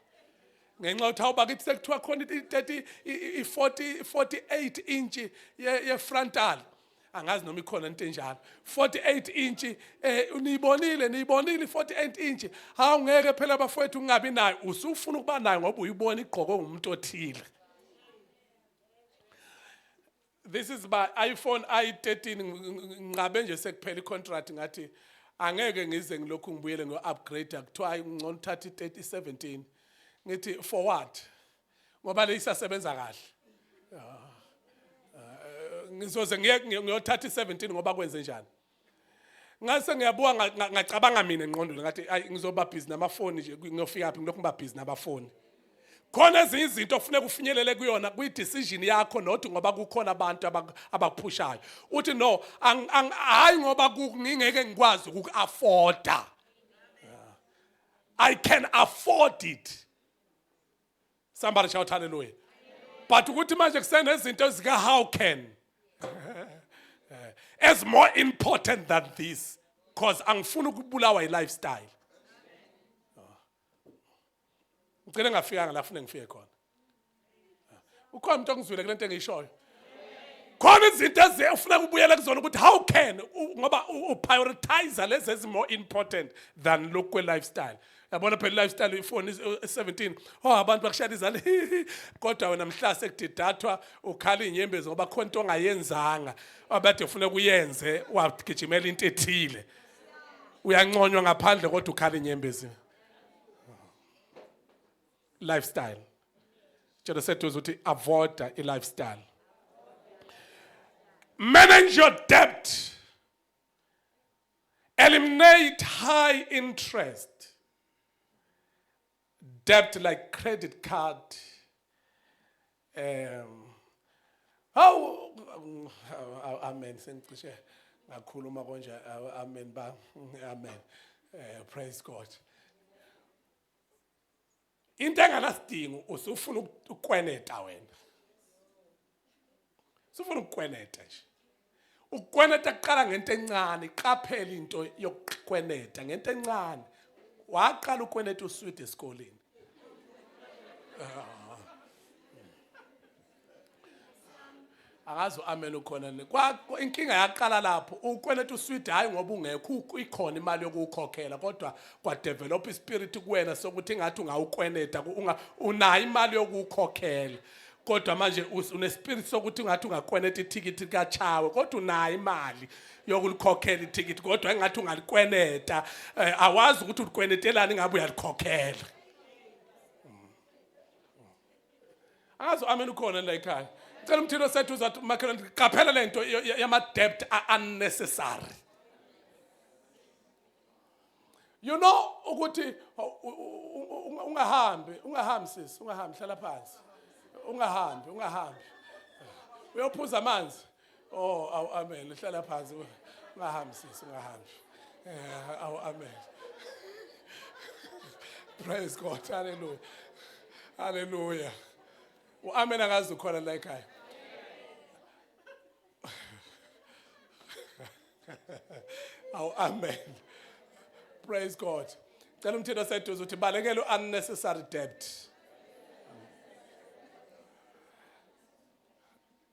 Ngenxa uthi awubakithi sekuthiwa khona i 48 inch ye frontal. Angazi noma ikhona into enjalo. 48 inch niyibonile 48 inch. Hawu ngeke phela bafowethu ungabi nayo. Usufuna ukuba nayo ngoba uyibona igqoko ngumuntu othile. This is my iPhone i13 ngabe nje sekuphela icontract ngathi angeke ngize ngilokhu ngibuyele ngo-upgrade akuthiwa ngcono uthatha i-17 ngithi for what ngoba le isasebenza kahle ngizoze ngiyothatha i-17 ngoba kwenze njani ngase ngiyabuka ngacabanga mina engqondweni ngathi ngizoba busy namafoni nje ngiyofika phi ngilokhu ngiba busy nabafoni khona ezinye izinto ofuneka ufinyelele kuyona kwi-decision yakho not ngoba kukhona abantu abakuphushayo uthi no hayi ngoba ngingeke ngikwazi ukuku-afforda. I can afford it. Somebody shout hallelujah. But ukuthi manje kusenezinto ezika how can is more important than this because angifuni ukubulawa i-lifestyle. Ngicela ngafikanga la ufune ngifike khona. Ukhona umuntu ongizwile kule nto engiyishoyo. Khona izinto ezifuna ukubuyela kuzona ukuthi how can ngoba uprioritize lezi ezi more important than look kwe lifestyle. Yabona phela lifestyle iphone 17 abantu bakushaya izandla kodwa wena mhla sekudidathwa ukhala inyembezi ngoba khona into ongayenzanga abade ufuna kuyenze wagijimela into ethile. Uyanconywa ngaphandle kodwa ukhala inyembezi. Lifestyle. Just said to us, avoid a lifestyle. Manage your debt. Eliminate high interest. Debt like credit card. Amen. Amen. Praise God. Into enganasidingo usufuna ukweneta wena. Usufuna ukweneta nje. Ukweneta kuqala ngento encane, iqaphela into yokweneta ngento encane. Waqala ukweneta usweet esikoleni. Akazo amen ukhona ne. Inkinga yaqala lapho ukweneta usweet hayi ngoba ungekho ikhona imali yokukhokhela kodwa kwa develop ispirit kuwena sokuthi ngathi ungawukweneta unayo imali yokukhokhela kodwa manje unespirit sokuthi ngathi ungakweneta ithikithi kachawe kodwa unayo imali yokulikhokhela ithikithi kodwa engathi ungalikweneta awazi ukuthi ulikwenetelani ngabe uyalikhokhela. Angazi amen ukhona la ekhaya. Cela umthilo sethu uzathi makhelwane qaphela lento yama debt unnecessary. You know ukuthi ungahambi sis, ungahambi hlala phansi. Ungahambi. Uyophuza amanzi. Oh, amen. Hlala phansi. Ungahambi sis, ungahambi. Amen. Praise God. Hallelujah. Hallelujah. Amen angazi ukhona la ekhaya. Amen. Praise God. Cela umthelo seduze uthi balekele unnecessary debt.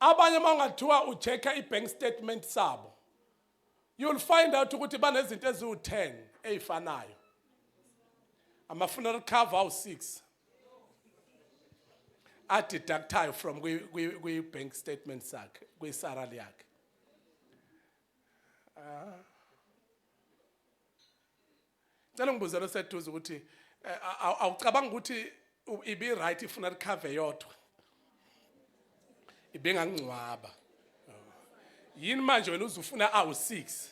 Abanye mangathiwa uchecka ibank statement sabo, you'll find out ukuthi banezinto eziwu10 ezifanayo. Ama-funeral cover awu6 adeductayo from kwi-bank statement sakhe, kwi-salary yakhe. Cela ngibuze lo seduze ukuthi awucabanga ukuthi ibi right i-funeral cover yodwa ibengangcwaba. Yini manje wena uzufuna awu6?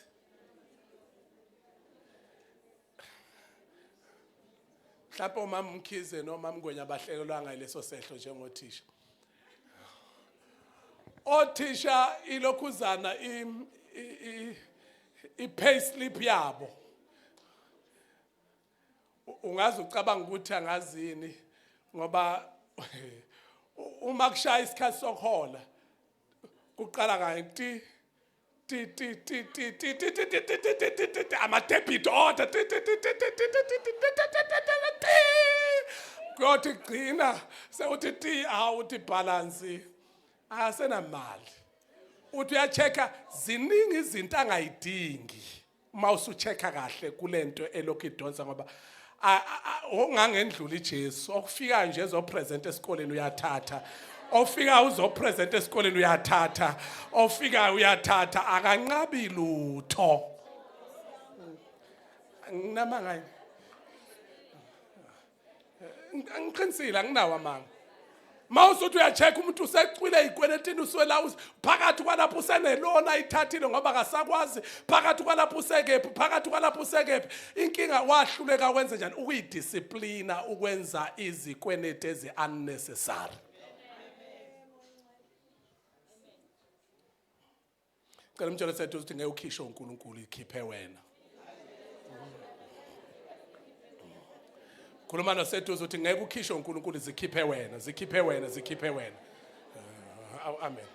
Mhlawumbe umama Mkhize noma Mngwenya bahlekelwa ngaleso sehlo njengothisha. Othisha ilokhuzana i-pay slip yabo. Ungazi ucabanga ukuthi angazini ngoba uma kushaya isikhathi sokuhola kuqala kanye ama debit order kodwa igcina sewuthi awuthi balance asenamali. Uthi uyachecka ziningi izinto angayidingi uma usuchecka kahle kulento elokhu idonsa ngoba ongangendlula iJesu okufika nje ezopresent esikoleni uyathatha, ofika uzopresent esikoleni uyathatha, ofika uyathatha akanqabi lutho. Nginamanga ngiqinisile anginawo amanga. Mawusuthi uyachecka umuntu usecwile ikweletini uswela phakathi kwalapho usenelona ayithathile ngoba akasakwazi, phakathi kwalapho usekephi inkinga wahluleka wenza njani ukuyidisciplina ukwenza izikwenete ezi unnecessary. Cela umtshela sethu ukuthi ngeke ukhishe uNkulunkulu ikhiphe wena. Khuluma nosethu ukuthi ngeke ukhishe uNkulunkulu zikhiphe wena. Amen.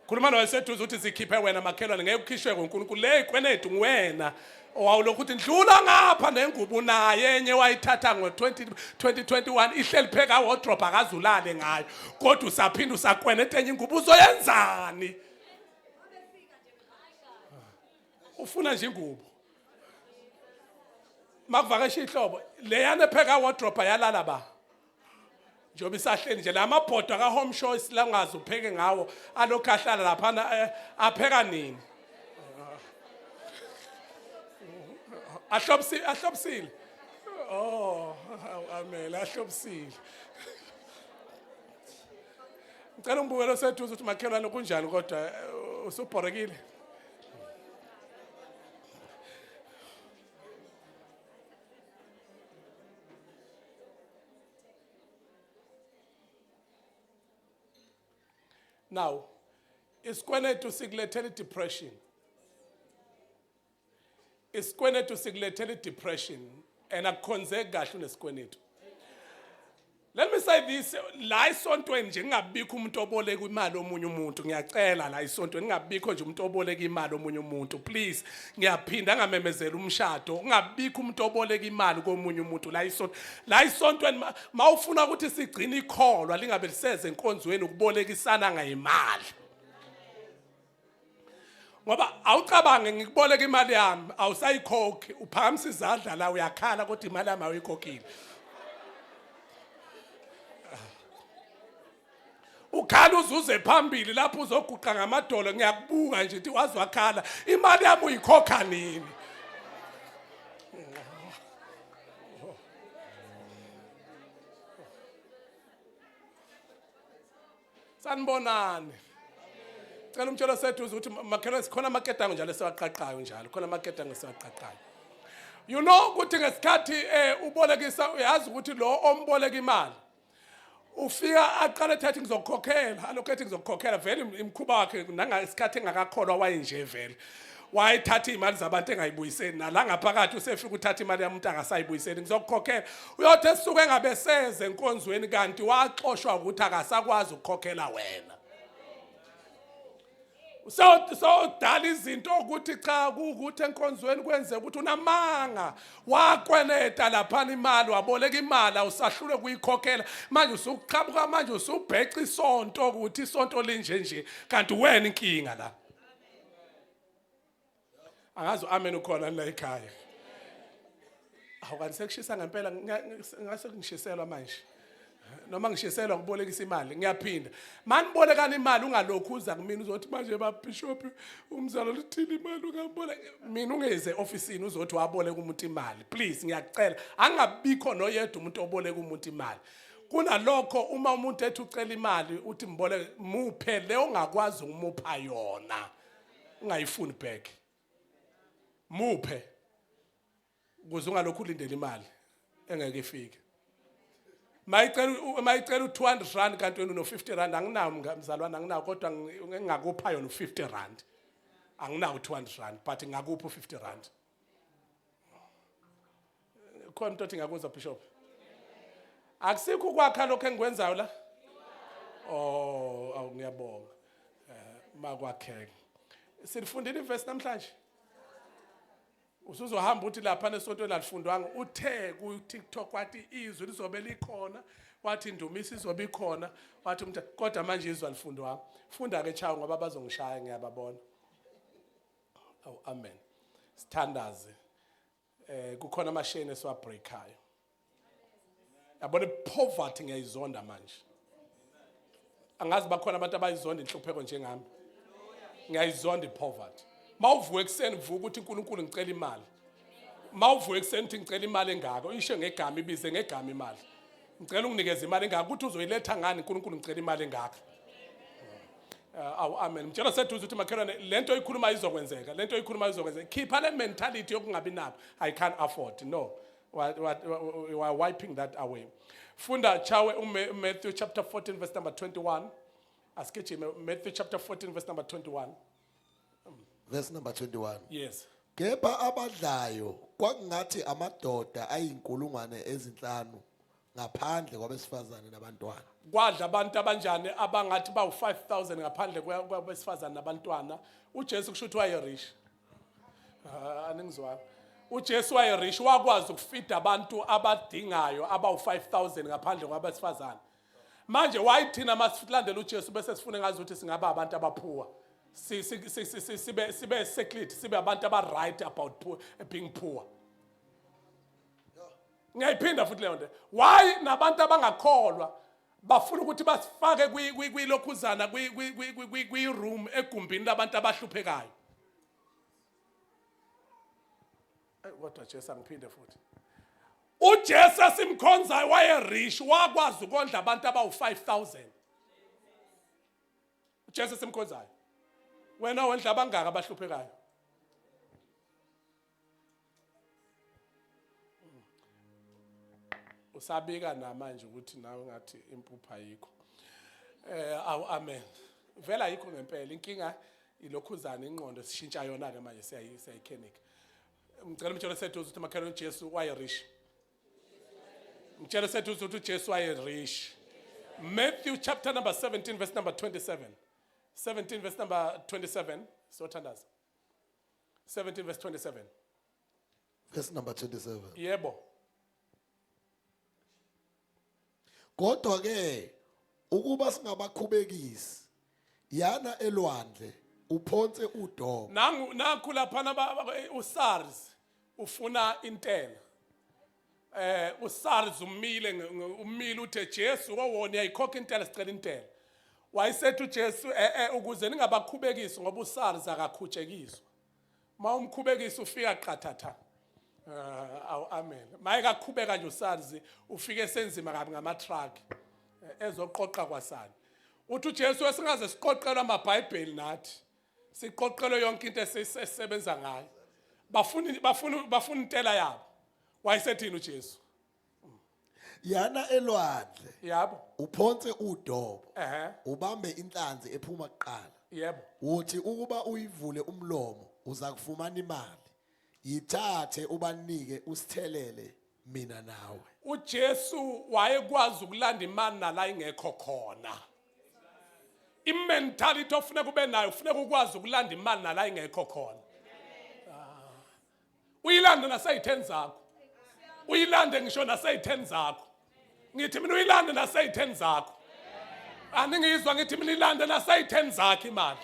Khuluma nosethu ukuthi zikhiphe wena makhelwane ngeke ukhishwe uNkulunkulu le ikwenetu ngwena. Owawulokhu uthi ndlula ngapha nengubo naye enye wayithatha ngo-2021 ihleli pheka wardrobe akazulale ngayo kodwa usaphinda usakweneta enye ingubo uzoyenzani? Ufuna nje ingubo. Makuvakasha ihlobo leyana epheka wardrobe yalala ba njobe isahleni nje lamabhodo aka home show silangazi upheke ngawo alokhu ahlala lapha apheka nini ahlobisile. Oh amen ahlobisile. Ngicela ngibukele sethuza ukuthi makhelwane kunjani kodwa usubhorekile. Now, isikwenetu sikulethela depression. Isikwenetu sikulethela depression and akukhonzeki kahle unesikwenetu. Let me say this, la isontweni nje ngingabikho umuntu oboleka imali omunye umuntu. Ngiyacela la isontweni ngingabikho nje umuntu oboleka imali omunye umuntu. Please, ngiyaphinda ngamemezela umshado. Ngingabikho umuntu oboleka imali komunye umuntu la isontweni mawufuna ukuthi sigcine ikholwa lingabe liseze enkonzweni ukubolekisana ngayimali. Ngoba awucabange ngikuboleka imali yami awusayikhokhi uphakamisa izandla la uyakhala kodwa imali yami awuyikhokhile. Ukhala uzuze phambili lapho uzoguqa ngamadolo ngiyakubuka nje uthi wazwakhala imali yami uyikhokha nini? Sanibonani. Cela umtshelo seduze ukuthi makhelwane sikhona amaketango njalo esiwaqaqayo njalo. Khona amaketango esiwaqaqayo. You know ukuthi ngesikhathi ubolekisa uyazi ukuthi lo omboleka imali ufika aqale thathi ngizokukhokhela alokhethi ngizokukhokhela vele imkhuba wakhe nangesikhathi engakakholwa wayenje vele wayithatha imali zabantu engayibuyiseni nala ngaphakathi usefika uthatha imali yamuntu angasayibuyiseni ngizokukhokhela uyothi esuke engabeseze enkonzweni kanti waxoshwa ukuthi akasakwazi ukukhokhela wena so dala izinto ukuthi cha ukuthi enkonzweni kwenzeka ukuthi unamanga wakweneta lapha imali waboleka imali awusahlule kuyikhokhela manje usuqhabuka manje usubheca isonto ukuthi isonto linje nje kanti wena inkinga la angazi amen ukhona la ekhaya awukani sekushisa ngempela ngase ngishiselwa manje noma ngishiselwa ukubolekisa imali ngiyaphinda manibolekana imali ungalokhu uza kumina uzothi manje babishop umzalo lithini imali ungaboleka mina ungeze officeini uzothi waboleka umuntu imali please ngiyakucela angabikho noyedwa umuntu oboleka umuntu imali kunalokho uma umuntu ethi ucela imali uthi mboleke muphe le ongakwazi ukumupha yona ungayifuni back muphe ukuze ungalokhu ulindele imali engeke ifike mayicela u200 kanti wena uno50 rand anginawo mzalwana anginawo kodwa ngingakupha yona u50 rand anginawo u200 rand but ngakupha u50 rand khona umuntu othi ngakuzwa bishop akusikho ukwakha lokho engikwenzayo la awu ngiyabonga makwakheke silifundile iverse namhlanje usuzohamba uthi lapha nesonto lalifundwanga uthe ku TikTok wathi izwi lizobe likhona wathi indumisi izobe ikhona wathi umuntu kodwa manje izwi alifundwanga funda ke chawo ngoba bazongishaya ngiyababona awu amen sithandaze kukhona amashene esiwabreakayo yabona poverty ngiyayizonda manje angazi bakhona abantu abayizonda inhlupheko njengami ngiyayizonda ipoverty mawuvuka ekseni vuka ukuthi uNkulunkulu ngicela imali mawuvuka ekseni uthi ngicela imali engaka isho ngegama ibize ngegama imali ngicela unginikeze imali engaka ukuthi uzoyiletha ngani uNkulunkulu ngicela imali engaka awu amen mtshela sethuza ukuthi makhelwane lento oyikhuluma izokwenzeka lento oyikhuluma izokwenzeka khipha le mentality yokungabi nabo I can't afford no we are wiping that away funda chawe Matthew chapter 14 verse number 21 asikejime Matthew chapter 14 verse number 21 verse number 21 yes kepha abadlayo kwakungathi amadoda ayinkulungwane ezinhlanu ngaphandle kwabesifazane nabantwana kwadla abantu abanjani abangathi bawu5000 ngaphandle kwabesifazane nabantwana uJesu kusho ukuthi wayerish aningizwa uJesu wayerish wakwazi ukufida abantu abadingayo abawu5000 ngaphandle kwabesifazane manje wayithina masilandela uJesu bese sifune ngazi ukuthi singaba abantu abaphuwa sibe secret sibe abantu aba right about being poor ngiyayiphinda futhi leyo nto why nabantu abangakholwa bafuna ukuthi basifake kwilokhuzana kwi-room egumbini labantu abahluphekayo kodwa Jesu angiphinde futhi uJesu simkhonzayo wayerish wakwazi ukondla abantu abawu5000 uJesu simkhonzayo wena wendla abangaka abahluphekayo usabika namanje ukuthi nawe ngathi impupha yikho awu amen vela yikho ngempela inkinga ilokhuzana ingqondo sishintsha yona ke manje siyayikhenika ngicela umtshelo sethu ukuthi makhelwane uJesu wayerish umtshelo sethu ukuthi uJesu wayerish Matthew chapter number 17 verse number 27 17 verse number 27 so thandaza 17 verse 27 verse number 27 yebo kodwa ke ukuba singabakhubekisi yana elwandle uphonse udomo nangu lapha uSARS ufuna intela uSARS umile uthe Jesu wona yayikhokha intela sicela intela wayesethu uJesu ukuze ningabakhubekisi ngoba uSARS akakhutshekiswa mawumkhubekisi ufika qathatha amen mayekakhubeka nje uSARS ufike senzima kabi ngama truck ezoqoqa kwasani uthi uJesu esingaze siqoqelwe amabhayibheli nathi siqoqelwe yonke into esisebenza ngayo bafuna intela yabo wayesethini uJesu yana elwandle yabo uphonse udobo ehe ubambe inhlanzi ephuma kuqala yebo uthi ukuba uyivule umlomo uza kufumana imali yithathe ubanike usithelele mina nawe uJesu wayekwazi ukulanda imali nala ingekho khona imentality ofuna kube nayo ufuna ukwazi ukulanda imali nala ingekho khona uyilanda nasayitheni zakho uyilande ngisho nasayitheni zakho ngithi mina uyilande nasayitheni zakho aningizwa ngithi mina ilande nasayitheni zakho imali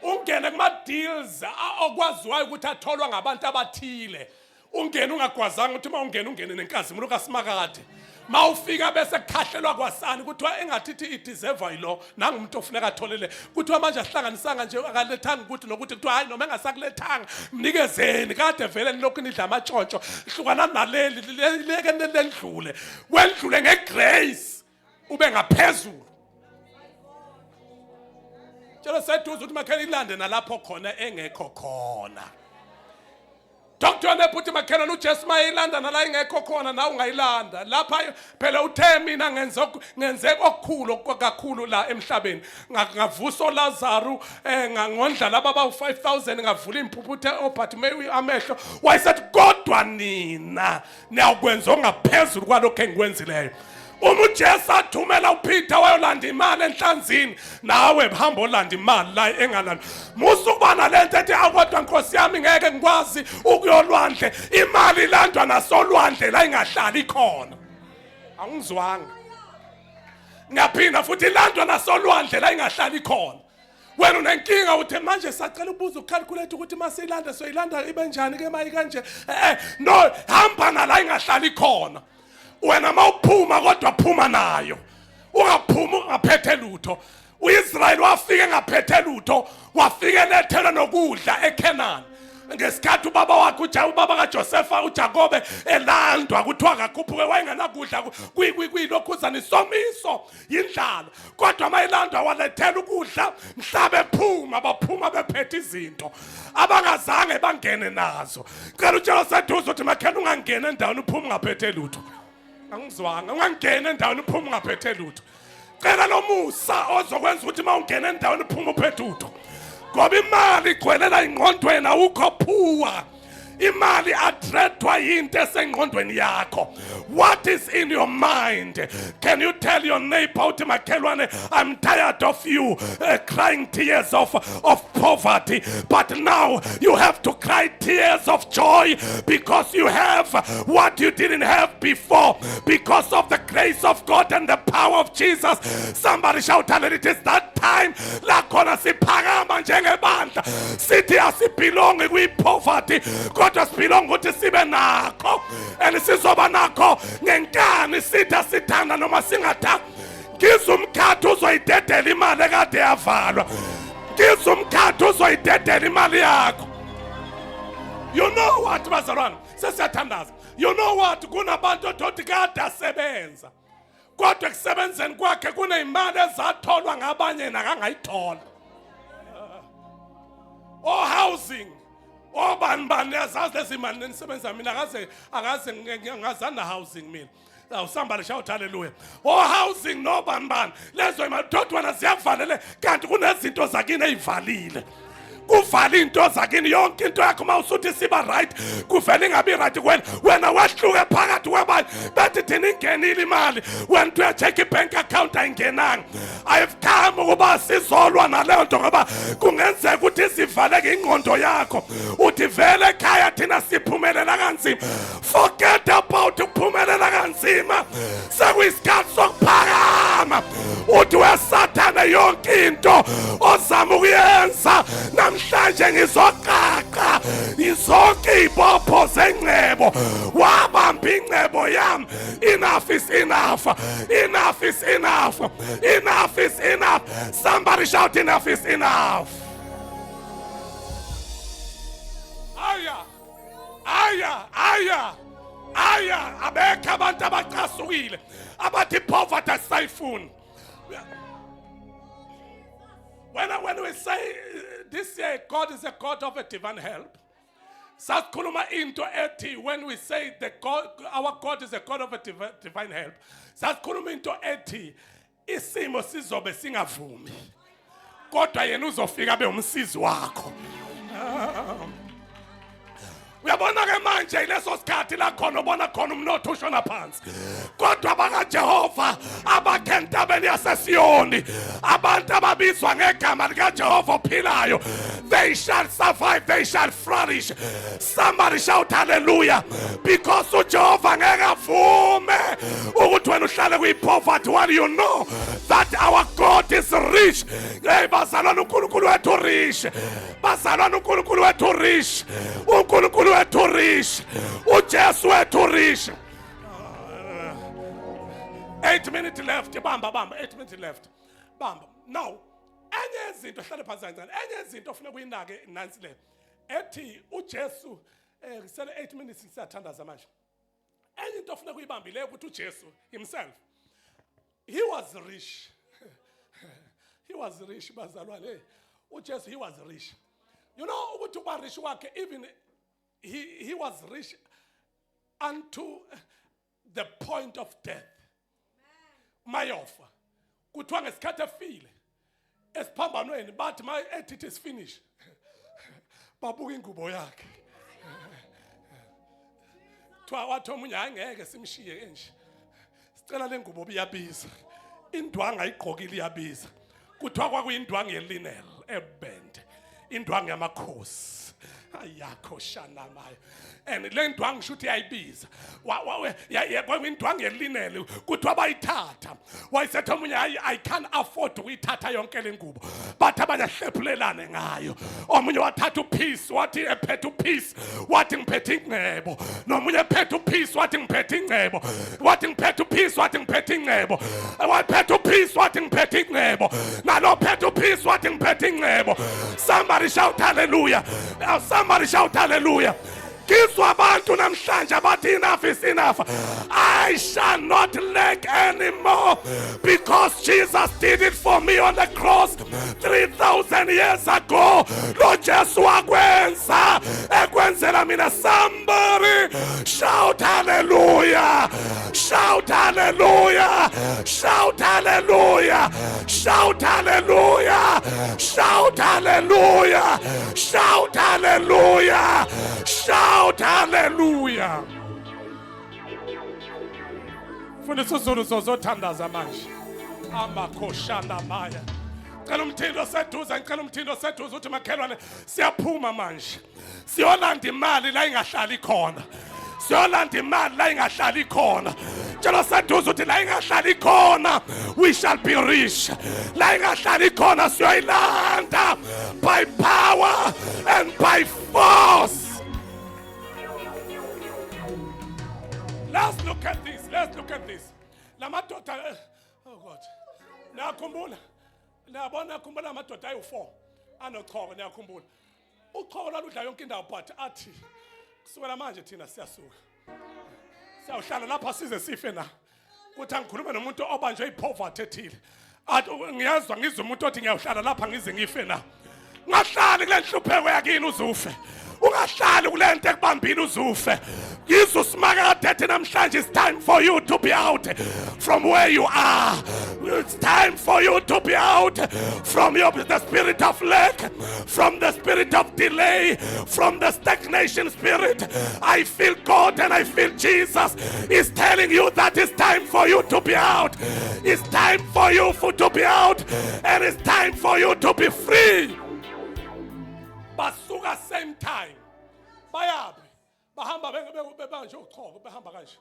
ungene kuma deals okwaziwayo ukuthi atholwa ngabantu abathile ungene ungagwazanga ukuthi ungene nenkazimulo kaSimakade mawufika bese kukhahlelwa kwasani kuthiwa engathithi ideserve yilo nangumuntu ofuneka atholele kuthiwa manje asihlanganisanga nje akalethanga ukuthi nokuthi kuthiwa hayi noma engasakulethanga mnikezeni kade vele nilokhu nidla amatshontsho hlukana naleli leke nelendlule kwendlule ngegrace ube ngaphezulu tshela seduze ukuthi makhela ilande nalapho khona engekho khona Doctor nephuthi makhelana uJesu mayilanda nala ingekho khona na ungayilanda lapha phela uthe mina ngenze okukhulu kakhulu la emhlabeni ngavusa uLazarus ngangondla laba abawu5000 ngavula imphuputhe oBhartimeyu amehlo wayesethi kodwa nina niyakwenza ongaphezulu kwalokho engikwenzileyo uma uJesu athumela uPeter wayolanda imali enhlanzini nawe hamba olanda imali la engalanda musukuba nalento ethi akodwa Nkosi yami ngeke ngikwazi ukuyolwandle imali ilandwa nasolwandle la ingahlali khona angizwanga ngiyaphinda futhi ilandwa nasolwandle la ingahlali khona wena unenkinga uthi manje sacela ubuza ucalculate ukuthi masiyilanda soyilanda ibe njani ke mayi kanje no hamba nala ingahlali khona wena mawuphuma kodwa phuma nayo ungaphuma ungaphethe lutho uIsrael wafika ngaphethe lutho wafika lethela nokudla eKenani ngesikhathi ubaba kaJosepha uJakobe elandwa kuthiwa akakhuphuke wayengenakudla kuyilokhuzana isomiso yindlala kodwa mayilandwa walethela ukudla mhlabe ephuma baphuma bephethe izinto abangazange bangene nazo cela utshela seduze ukuthi makhela ungangena endaweni uphuma ungaphethe lutho angizwanga ungangena endaweni uphuma ungaphethe lutho cela lomusa ozokwenza ukuthi mawungena endaweni uphuma uphethe lutho ngoba imali igcwelela ingqondweni awukho phuwa imali athreadwa yinto esengqondweni yakho what is in your mind can you tell your neighbor uthi makhelwane I'm tired of you crying tears of poverty but now you have to cry tears of joy because you have what you didn't have before because of the grace of God and the power of Jesus somebody shout hallelujah it is that time la khona siphakama njengebandla sithi asibelongi kwi-poverty kodwa sibelonga ukuthi sibe nakho and sizoba nakho ngenkani sithi sithanda noma singathanda ngizwe umkhathi uzoyidedela imali ekade yavalwa ngizwe umkhathi uzoyidedela imali yakho you know what bazalwane sesiyathandaza you know what kunabantu othi kade asebenza kodwa kusebenzeni kwakhe kunezimali ezatholwa ngabanye nakangayithola housing bani yazazi lezimali nenisebenza mina akaze ngazana housing mina somebody shout hallelujah housing no bani lezo imali dodwana ziyavalele kanti kunezinto zakini ezivalile kuvala into zakini yonke into yakho mawusuthi siba right kuvela ingabi right wena wahluke phakathi kwabanye bathi thina ingenile imali wena uyacheck ibank account ayingenanga I've come ukuba sizolwa naleyo nto ngoba kungenzeka ukuthi sivaleke ingqondo yakho uthi vele ekhaya thina siphumelela kanzima forget about ukuphumelela kanzima sekuyisikhathi sokuphakama uthi wesathana yonke into ozama ukuyenza namhlanje ngizoqaqa izonke ibopho zengcebo wabamba ingcebo yami enough is enough enough is enough enough is enough somebody shout enough is enough aya abekho abantu abacasukile abathi poverty asayifuni when we say this year God is a God of a divine help, sasikhuluma into ethi when we say our God is a God of a divine help, sasikhuluma into ethi isimo sizobe singavumi kodwa yena uzofika be umsizi wakho. Uyabona ke manje leso sikhathi la khona ubona khona umnotho ushona phansi kodwa baka Jehova abakentabeni yaseSiyoni abantu ababizwa ngegama lika Jehova ophilayo, they shall survive, they shall flourish. Somebody shout hallelujah, because uJehova ngeke avume ukuthi wena uhlale kuyipoverty. What do you know? That our God is rich. Hey, bazalwana uNkulunkulu wethu rich, bazalwana uNkulunkulu wethu rich, uNkulunkulu wethu rich, uJesu wethu rich. 8 minutes left. Bamba 8 minutes left. Bamba. Now, enye izinto hlale phansi kancane, enye izinto ofuna kuyinake nansi le ethi uJesu sele 8 minutes siyathandaza manje. Enye into ofuna kuyibambile ukuthi uJesu himself, he was rich. He was rich, bazalwane. uJesu, he was rich. You know ukuthi uba rich wakhe, even he was rich unto the point of death. Mayofa kuthiwa ngesikhathi efile esiphambanweni bathi my it is finished, babuka ingubo yakhe. Thiwa wathi omunye angeke simshiye enje, sicela le ngubo biyabiza, indwanga igqokile iyabiza. Kuthiwa kwakuyindwanga yelinel ebende, indwanga yamakhosi ayakho shanamaya. And le ndwanga ngisho ukuthi yayibiza kwakuyindwanga yelinel kuthiwa bayithatha wayisetha omunye I can't afford ukuyithatha yonke le ngubo, but abanye ahlephulelane ngayo. Omunye wathatha upeace wathi ephethe upeace wathi ngiphethe ingcebo, nomunye ephethe upeace wathi ngiphethe ingcebo, wathi ngiphethe upeace wathi ngiphethe ingcebo, waphethe upeace wathi ngiphethe ingcebo, nalo phethe upeace wathi ngiphethe ingcebo. Somebody shout hallelujah. Somebody shout hallelujah. Kizwa abantu namhlanje abathi enough is enough. I shall not lack anymore because Jesus did it for me on the cross 3,000 years ago. Lo Jesu akwenza ekwenzela mina. Somebody shout hallelujah. Shout hallelujah. Shout hallelujah. Shout hallelujah. Shout hallelujah. Shout hallelujah. Shout hallelujah. Fundisa uZulu zozothandaza manje. Amakhoshana maya. Ngicela umthindo seduze, ngicela umthindo seduze uthi makhelwane siyaphuma manje. Siyolanda imali la ingahlali khona. Siyolanda imali la ingahlali khona. Ngicela seduze uthi la ingahlali khona we shall be rich. La ingahlali khona siyoyilanda by power and by force. Let's look at this. Let's look at this. Lamadota, oh God. Niyakhumbula. Niyabona khumbula amadoda ayi4 anochoko niyakhumbula. Uchoko lwaludla yonke indawo but athi kusukela manje thina siyasuka. Siyawuhlala lapha size sife na. Kuthi angikhulume nomuntu obanjwe ipoverty ethile. Athi ngiyazwa ngizwe umuntu othi ngiyawuhlala lapha ngize ngife na. Ungahlali kule nhlupheko yakini uzufe. Ungahlali kule nto ekubambini uzufe. Jesus Magatet namhlanje, it's time for you to be out from where you are. It's time for you to be out from the spirit of lack, from the spirit of delay, from the stagnation spirit. I feel God and I feel Jesus is telling you that it's time for you to be out. It's time for you to be out, and it's time for you to be free. Basuka same time. Bayabi. Bahamba bebanje uchoko behamba kanje.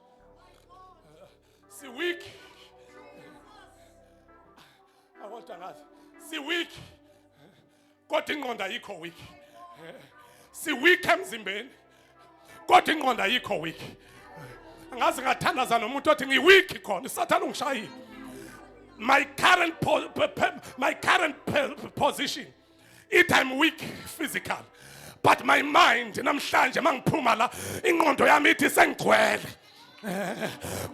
Si weak. I want to ask. Si weak. Kodwa ingqondo ayikho weak. Si weak emzimbeni. Kodwa ingqondo ayikho weak. Angazi ngathandaza nomuntu othi ngi weak khona isathana ungishayile. My current position, I'm weak physical. But my mind namhlanje mangiphuma la ingqondo yami ithi sengigcwele.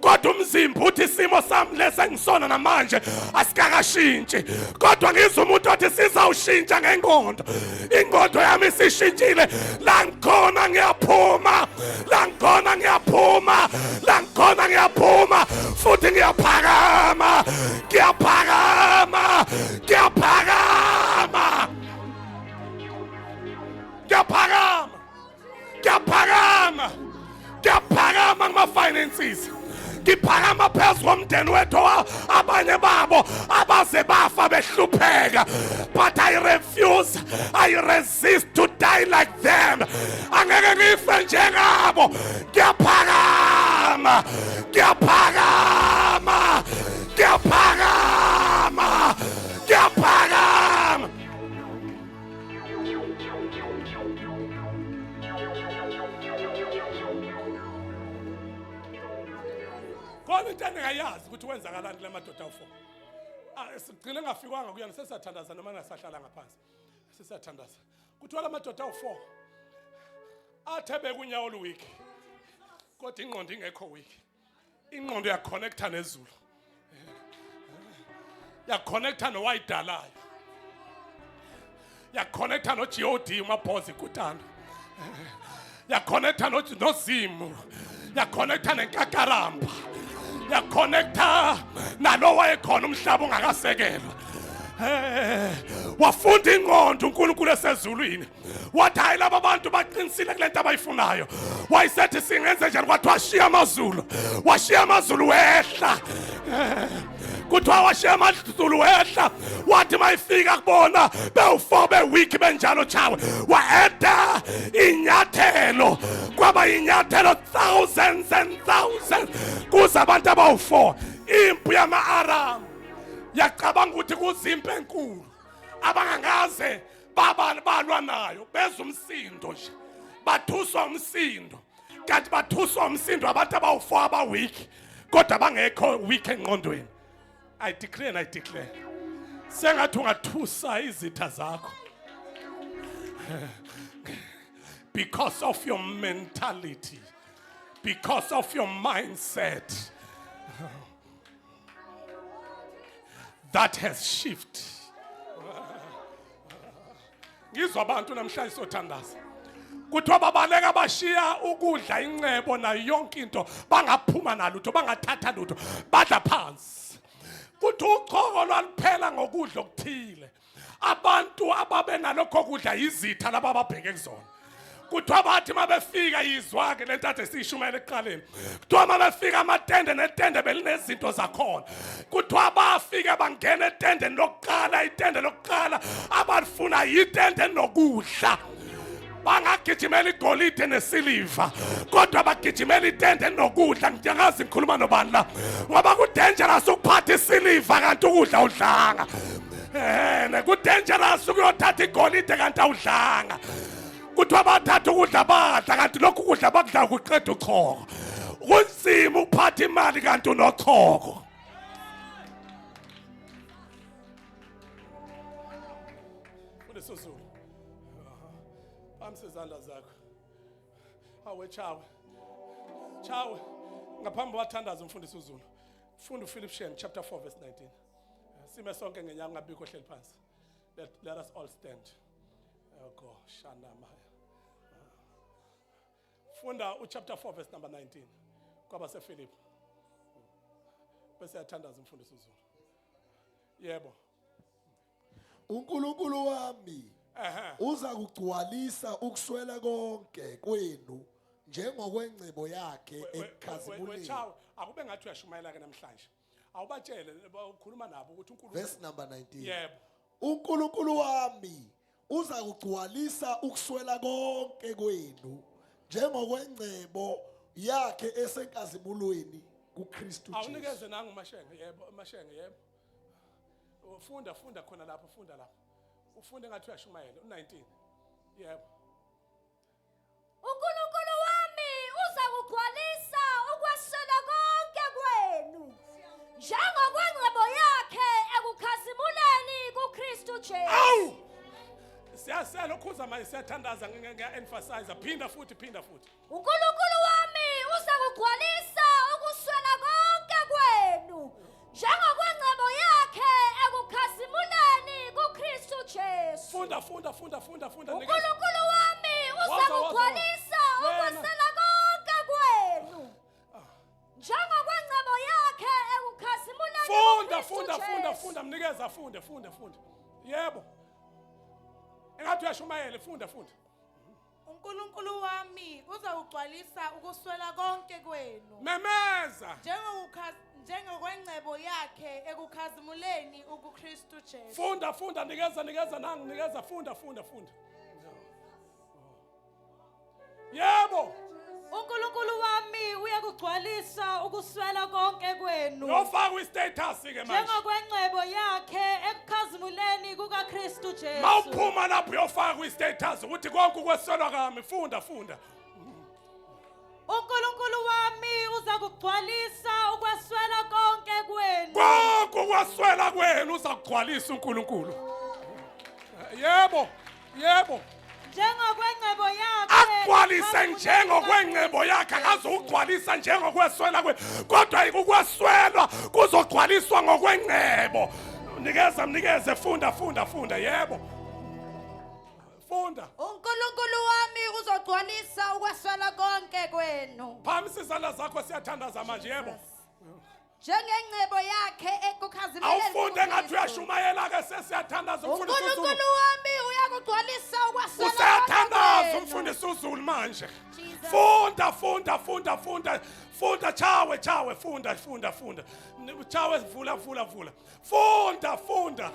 Kodwa umzimba uthi isimo sami lesengisona namanje asikakashintshi. Kodwa ngizwe umuntu othi siza ngiyawushintsha ngengqondo. Ingqondo yami isishintshile. La ngikhona ngiyaphuma. La ngikhona ngiyaphuma. La ngikhona ngiyaphuma. Futhi ngiyaphakama. Ngiyaphakama. Ngiyaphakama. Ngiyaphakama. Ngiyaphakama. Ngiyaphakama ngama-finances. Ngiphakama phezu komndeni wethu abanye babo abaze bafa behlupheka. But I refuse, I resist to die like them. Angeke ngife njengabo. Ngiyaphakama. Ngiyaphakama. Ngiyaphakama. Ngiyaphakama. Kodwa into engayazi ukuthi wenzakalani kule madoda awu4. Sigcine ngafikwanga kuyena sesathandaza noma ngasahlala ngaphansi. Sesathandaza. Kuthiwa la madoda awu4 athebe kunyawo week. Kodwa ingqondo ingekho week. Ingqondo yaconnecta nezulu. Yaconnecta nowayidalayo. Yaconnecta noGOD umabhozi kutana. Yaconnecta noZimu. Yaconnecta nenkakaramba. Yaconnecta nalo wayekhona umhlaba ungakasekelwa. Wafunda ingqondo uNkulunkulu esezulwini. Wathi hayi laba bantu baqinisile kulento abayifunayo. Wayesethi singenze njani kwathi washiya amazulu. Washiya amazulu wehla. Kuthiwa washiya amazulu wehla. Wathi mayifika kubona bewu4 beweek benjalo chawe. Waeda inyathelo. Kwaba inyathelo thousands and thousands. Kuze abantu abawu4 impu yama-Aram yacabanga ukuthi kuzimpi enkulu abangangaze balwa nayo bezwe umsindo nje bathuswa umsindo kanti bathuswa umsindo abantu abawu4 abaweak kodwa bangekho weak engqondweni. I declare and I declare sengathi ungathusa izitha zakho because of your mentality, because of your mindset that has shifted. Ngizwa abantu namhlanje sothandaza. Kuthiwa babaleka bashiya ukudla incebo nayo yonke into bangaphuma nalutho bangathatha lutho badla phansi. Kuthi uqhoko lwaliphela ngokudla okuthile. Abantu ababe nalokho kudla izitha laba ababheke kuzona. Kuthiwa bathi mabefika yizwa ke lento ade siyishumela ekuqaleni. Kuthiwa mabefika amatende netende belinezinto zakhona. Kuthiwa bafika bangena etendeni lokuqala itende lokuqala abalifuna yitende nokudla. Bangagijimela igolide nesiliva kodwa bagijimela itende nokudla. Ngiyangazi ngikhuluma nobani la ngoba ku dangerous ukuphatha isiliva kanti ukudla udlanga. Ku dangerous ukuyothatha igolide kanti awudlanga. Kuthiwa bathatha ukudla badla kanti lokhu kudla bakudla kuqeda uqhoko. Kunzima ukuphatha imali kanti unoqhoko. Kulesizulu. Amsizandla zakho. Awe chawe. Chawe. Ngaphambi wathandaza umfundisi uZulu. Funda uPhilippians chapter 4 verse 19. Sime sonke ngenyanga ngabikho hleli phansi. Let us all stand. Go shanda maya. Funda chapter 4 verse number 19. Kwaba sePhilip. Bese yathandaza umfundisi uZulu. Yebo. uNkulunkulu wami uza kugcwalisa ukuswela konke kwenu njengokwengcebo yakhe ekukhazimuleni. Wechawe akube ngathi uyashumayela ke namhlanje. Awubatshele ukhuluma nabo ukuthi uNkulunkulu. Verse number 19. Yebo. uNkulunkulu wami uza kugcwalisa ukuswela konke kwenu njengokwengcebo yakhe esenkazimulweni kuKristu Jesu. Awunikeze nangu mashenge yebo mashenge yebo. Funda khona lapho funda lapho. Ufunde ngathi uyashumayela u19. Yebo. uNkulunkulu wami uza kugcwalisa ukweswela konke kwenu njengokwengcebo yakhe ekukhazimuleni kuKristu Jesu. Awu! Siyalokhuza manje siyathandaza ngiya-emphasize phinda futhi. uNkulunkulu wami uza kugcwalisa ukuswela konke kwenu njengokwengcebo yakhe ekukhazimuleni kuKristu Jesu. Funda. uNkulunkulu wami Waza. uzakugcwalisa Wena. ukwesela konke kwenu njengokwengcebo yakhe ekukhazimuleni Funda. Mnikeza funda. Yebo. Engathi uyashumayela funda. uNkulunkulu wami uzawugcwalisa ukuswela konke kwenu Memeza. njengokwengcebo yakhe ekukhazimuleni uKristu Jesu. Funda. Nikeza funda. Yebo. uNkulunkulu wami uyakugcwalisa ukuswela konke kwenu Yofaka istatus ke manje. njengokwengcebo yakhe ekukhazimuleni kukaKristu Jesu. Mawuphuma lapho uyofaka istatus ukuthi konke ukweswelwa kami funda. uNkulunkulu wami uzakugcwalisa ukweswela konke kwenu Konke ukweswela kwenu uzakugcwalisa uNkulunkulu. Yebo. njengokwengcebo yakhe Agcwalise njengokwengcebo yakhe akazugcwalisa njengokweswela kwe kodwa ukweswelwa kuzogcwaliswa ngokwengcebo. Mnikeze funda. Yebo. Funda. uNkulunkulu wami uzogcwalisa ukwesela konke kwenu Phamisa izandla zakho siyathandaza manje yebo. njengengcebo yakhe ekukhazimuleni Awufunde ngathi kuKristu. uyashumayela ke sesiyathandaza umfundisi uZulu. uNkulunkulu wami uyakugcwalisa ukwesela Usiyathandaza konke kwenu. umfundisi uZulu manje. Jesus. Funda chawe funda. Chawe vula. Funda.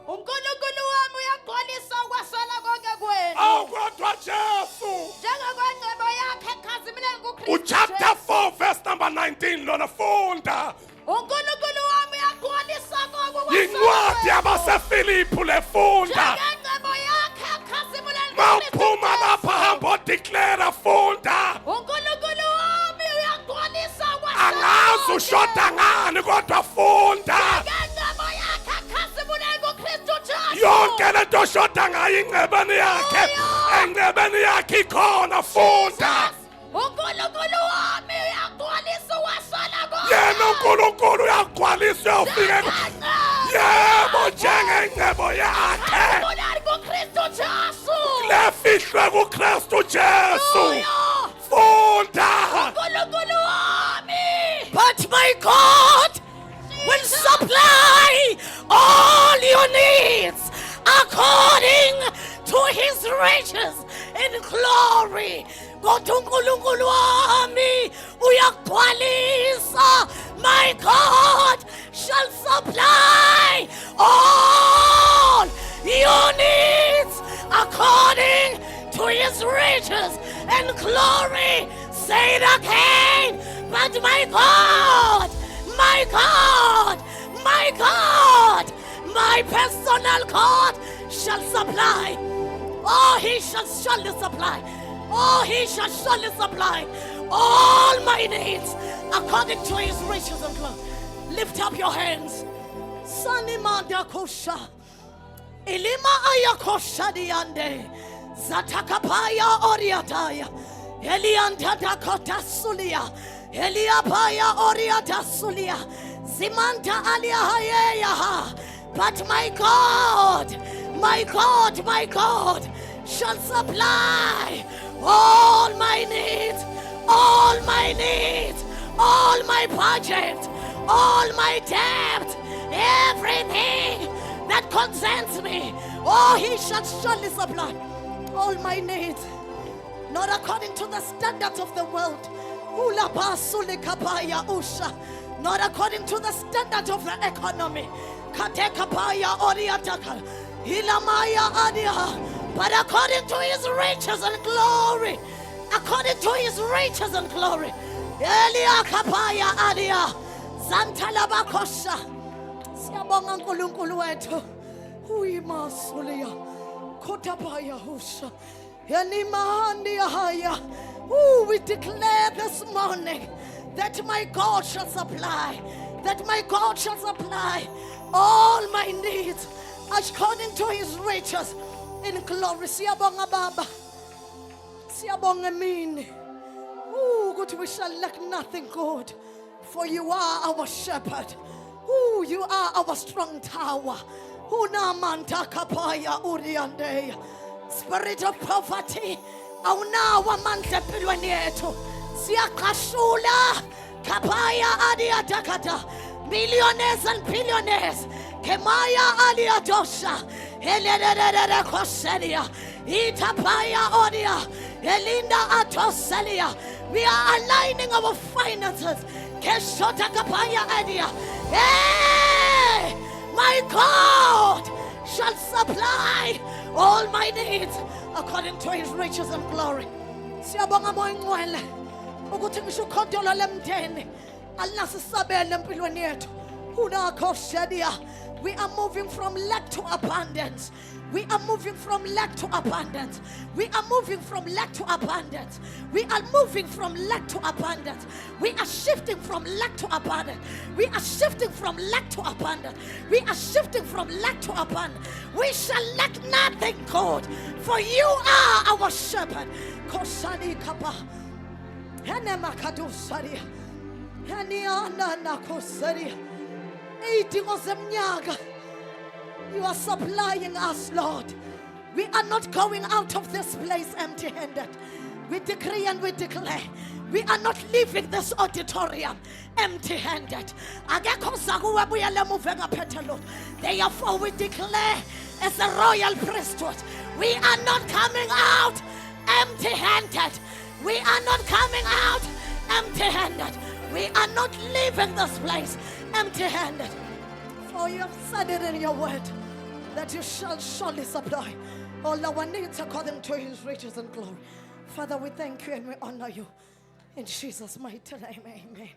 uNkulunkulu wami uyagcwalisa ukwesela konke kwenu Awukodwa Jesu. njengokwengcebo yakhe ekukhazimuleni kuKristu. Uchapter 4 verse number 19 lona funda. uNkulunkulu wami uyagcwalisa konke Yincwadi yabaseFilipi lefunda. njengengcebo yakhe ekukhazimuleni Mawuphuma kuKristu. lapha hamba declare funda. uNkulunkulu wami uyagcwalisa Angazi ushoda ngani kodwa funda. ngenqebo yakhe ekukhazimuleni kuKristu Jesu. Yonke lento oshoda ngayo ingcebeni yakhe. Engcebeni yakhe ikhona funda. uNkulunkulu wami uyagcwalisa ukwesela konke. Yena uNkulunkulu uyagcwalisa uyofika. Yebo njengengcebo yakhe. Ekukhazimuleni kuKristu Jesu. Lefihlwe kuKristu Jesu. Hallelujah. Funda. uNkulunkulu wami. But my God will supply all your needs according to his riches in glory. Kodwa uNkulunkulu wami uyagcwalisa. My God shall supply all your needs according to his riches and glory. Say it again. But my God, my personal God shall supply. Oh, he shall surely supply. Oh, he shall surely supply all my needs according to his riches and glory. Lift up your hands. Sanimanda kosha. Ilima ayakosha diande. Zatakapaya oriataya. Elianta dakota sulia. Eliapaya oriata sulia. Zimanta alia hayeyaha. But my God shall supply all my needs, all my budget, all my debt, everything that concerns me. Oh, he shall surely supply all my needs, not according to the standards of the world. Not according to the standards of the economy. But according to his riches and glory. According to his riches and glory. Siyabonga uNkulunkulu wethu. Uyimasuliya. Khothapaya husha. Yanimahandi haya. We declare this morning that my God shall supply. That my God shall supply all my needs according to his riches in glory. Siyabonga Baba. Siyabonga mini. Good, we shall lack nothing good. For you are our shepherd. You are our strong tower. Unamanta kapaya uriandeya. Spirit of poverty. Awunawo amandla empilweni yethu. Siyaqashula. Kapaya adiatakata. Millionaires and billionaires. Kemaya aliadosha. Helelelele koselia. Itapaya odia. Elinda atoselia. We are aligning our finances. Keshota kapaya adia. Hey! My God shall supply all my needs according to his riches and glory. Siyabonga moya ngcwele ukuthi ngisho ukhontolo lemndeni alinasisabele empilweni yethu. Unakho shedia. We are moving from lack to abundance. We are moving from lack to abundance. We are moving from lack to abundance. We are moving from lack to abundance. We are shifting from lack to abundance. We are shifting from lack to abundance. We are shifting from lack to abundance. We shall lack nothing, God, for you are our shepherd. Kosani kapa. Hene makadu saria. Hene anana kosaria. Idingo zemnyaga. You are supplying us, Lord. We are not going out of this place empty-handed. We decree and we declare. We are not leaving this auditorium empty-handed. Therefore, we declare as a royal priesthood, we are not coming out empty-handed. We are not coming out empty-handed. We are not leaving this place empty-handed. For you have said it in your word that you shall surely supply all our needs according to his riches and glory. Father, we thank you and we honor you. In Jesus' mighty name, amen.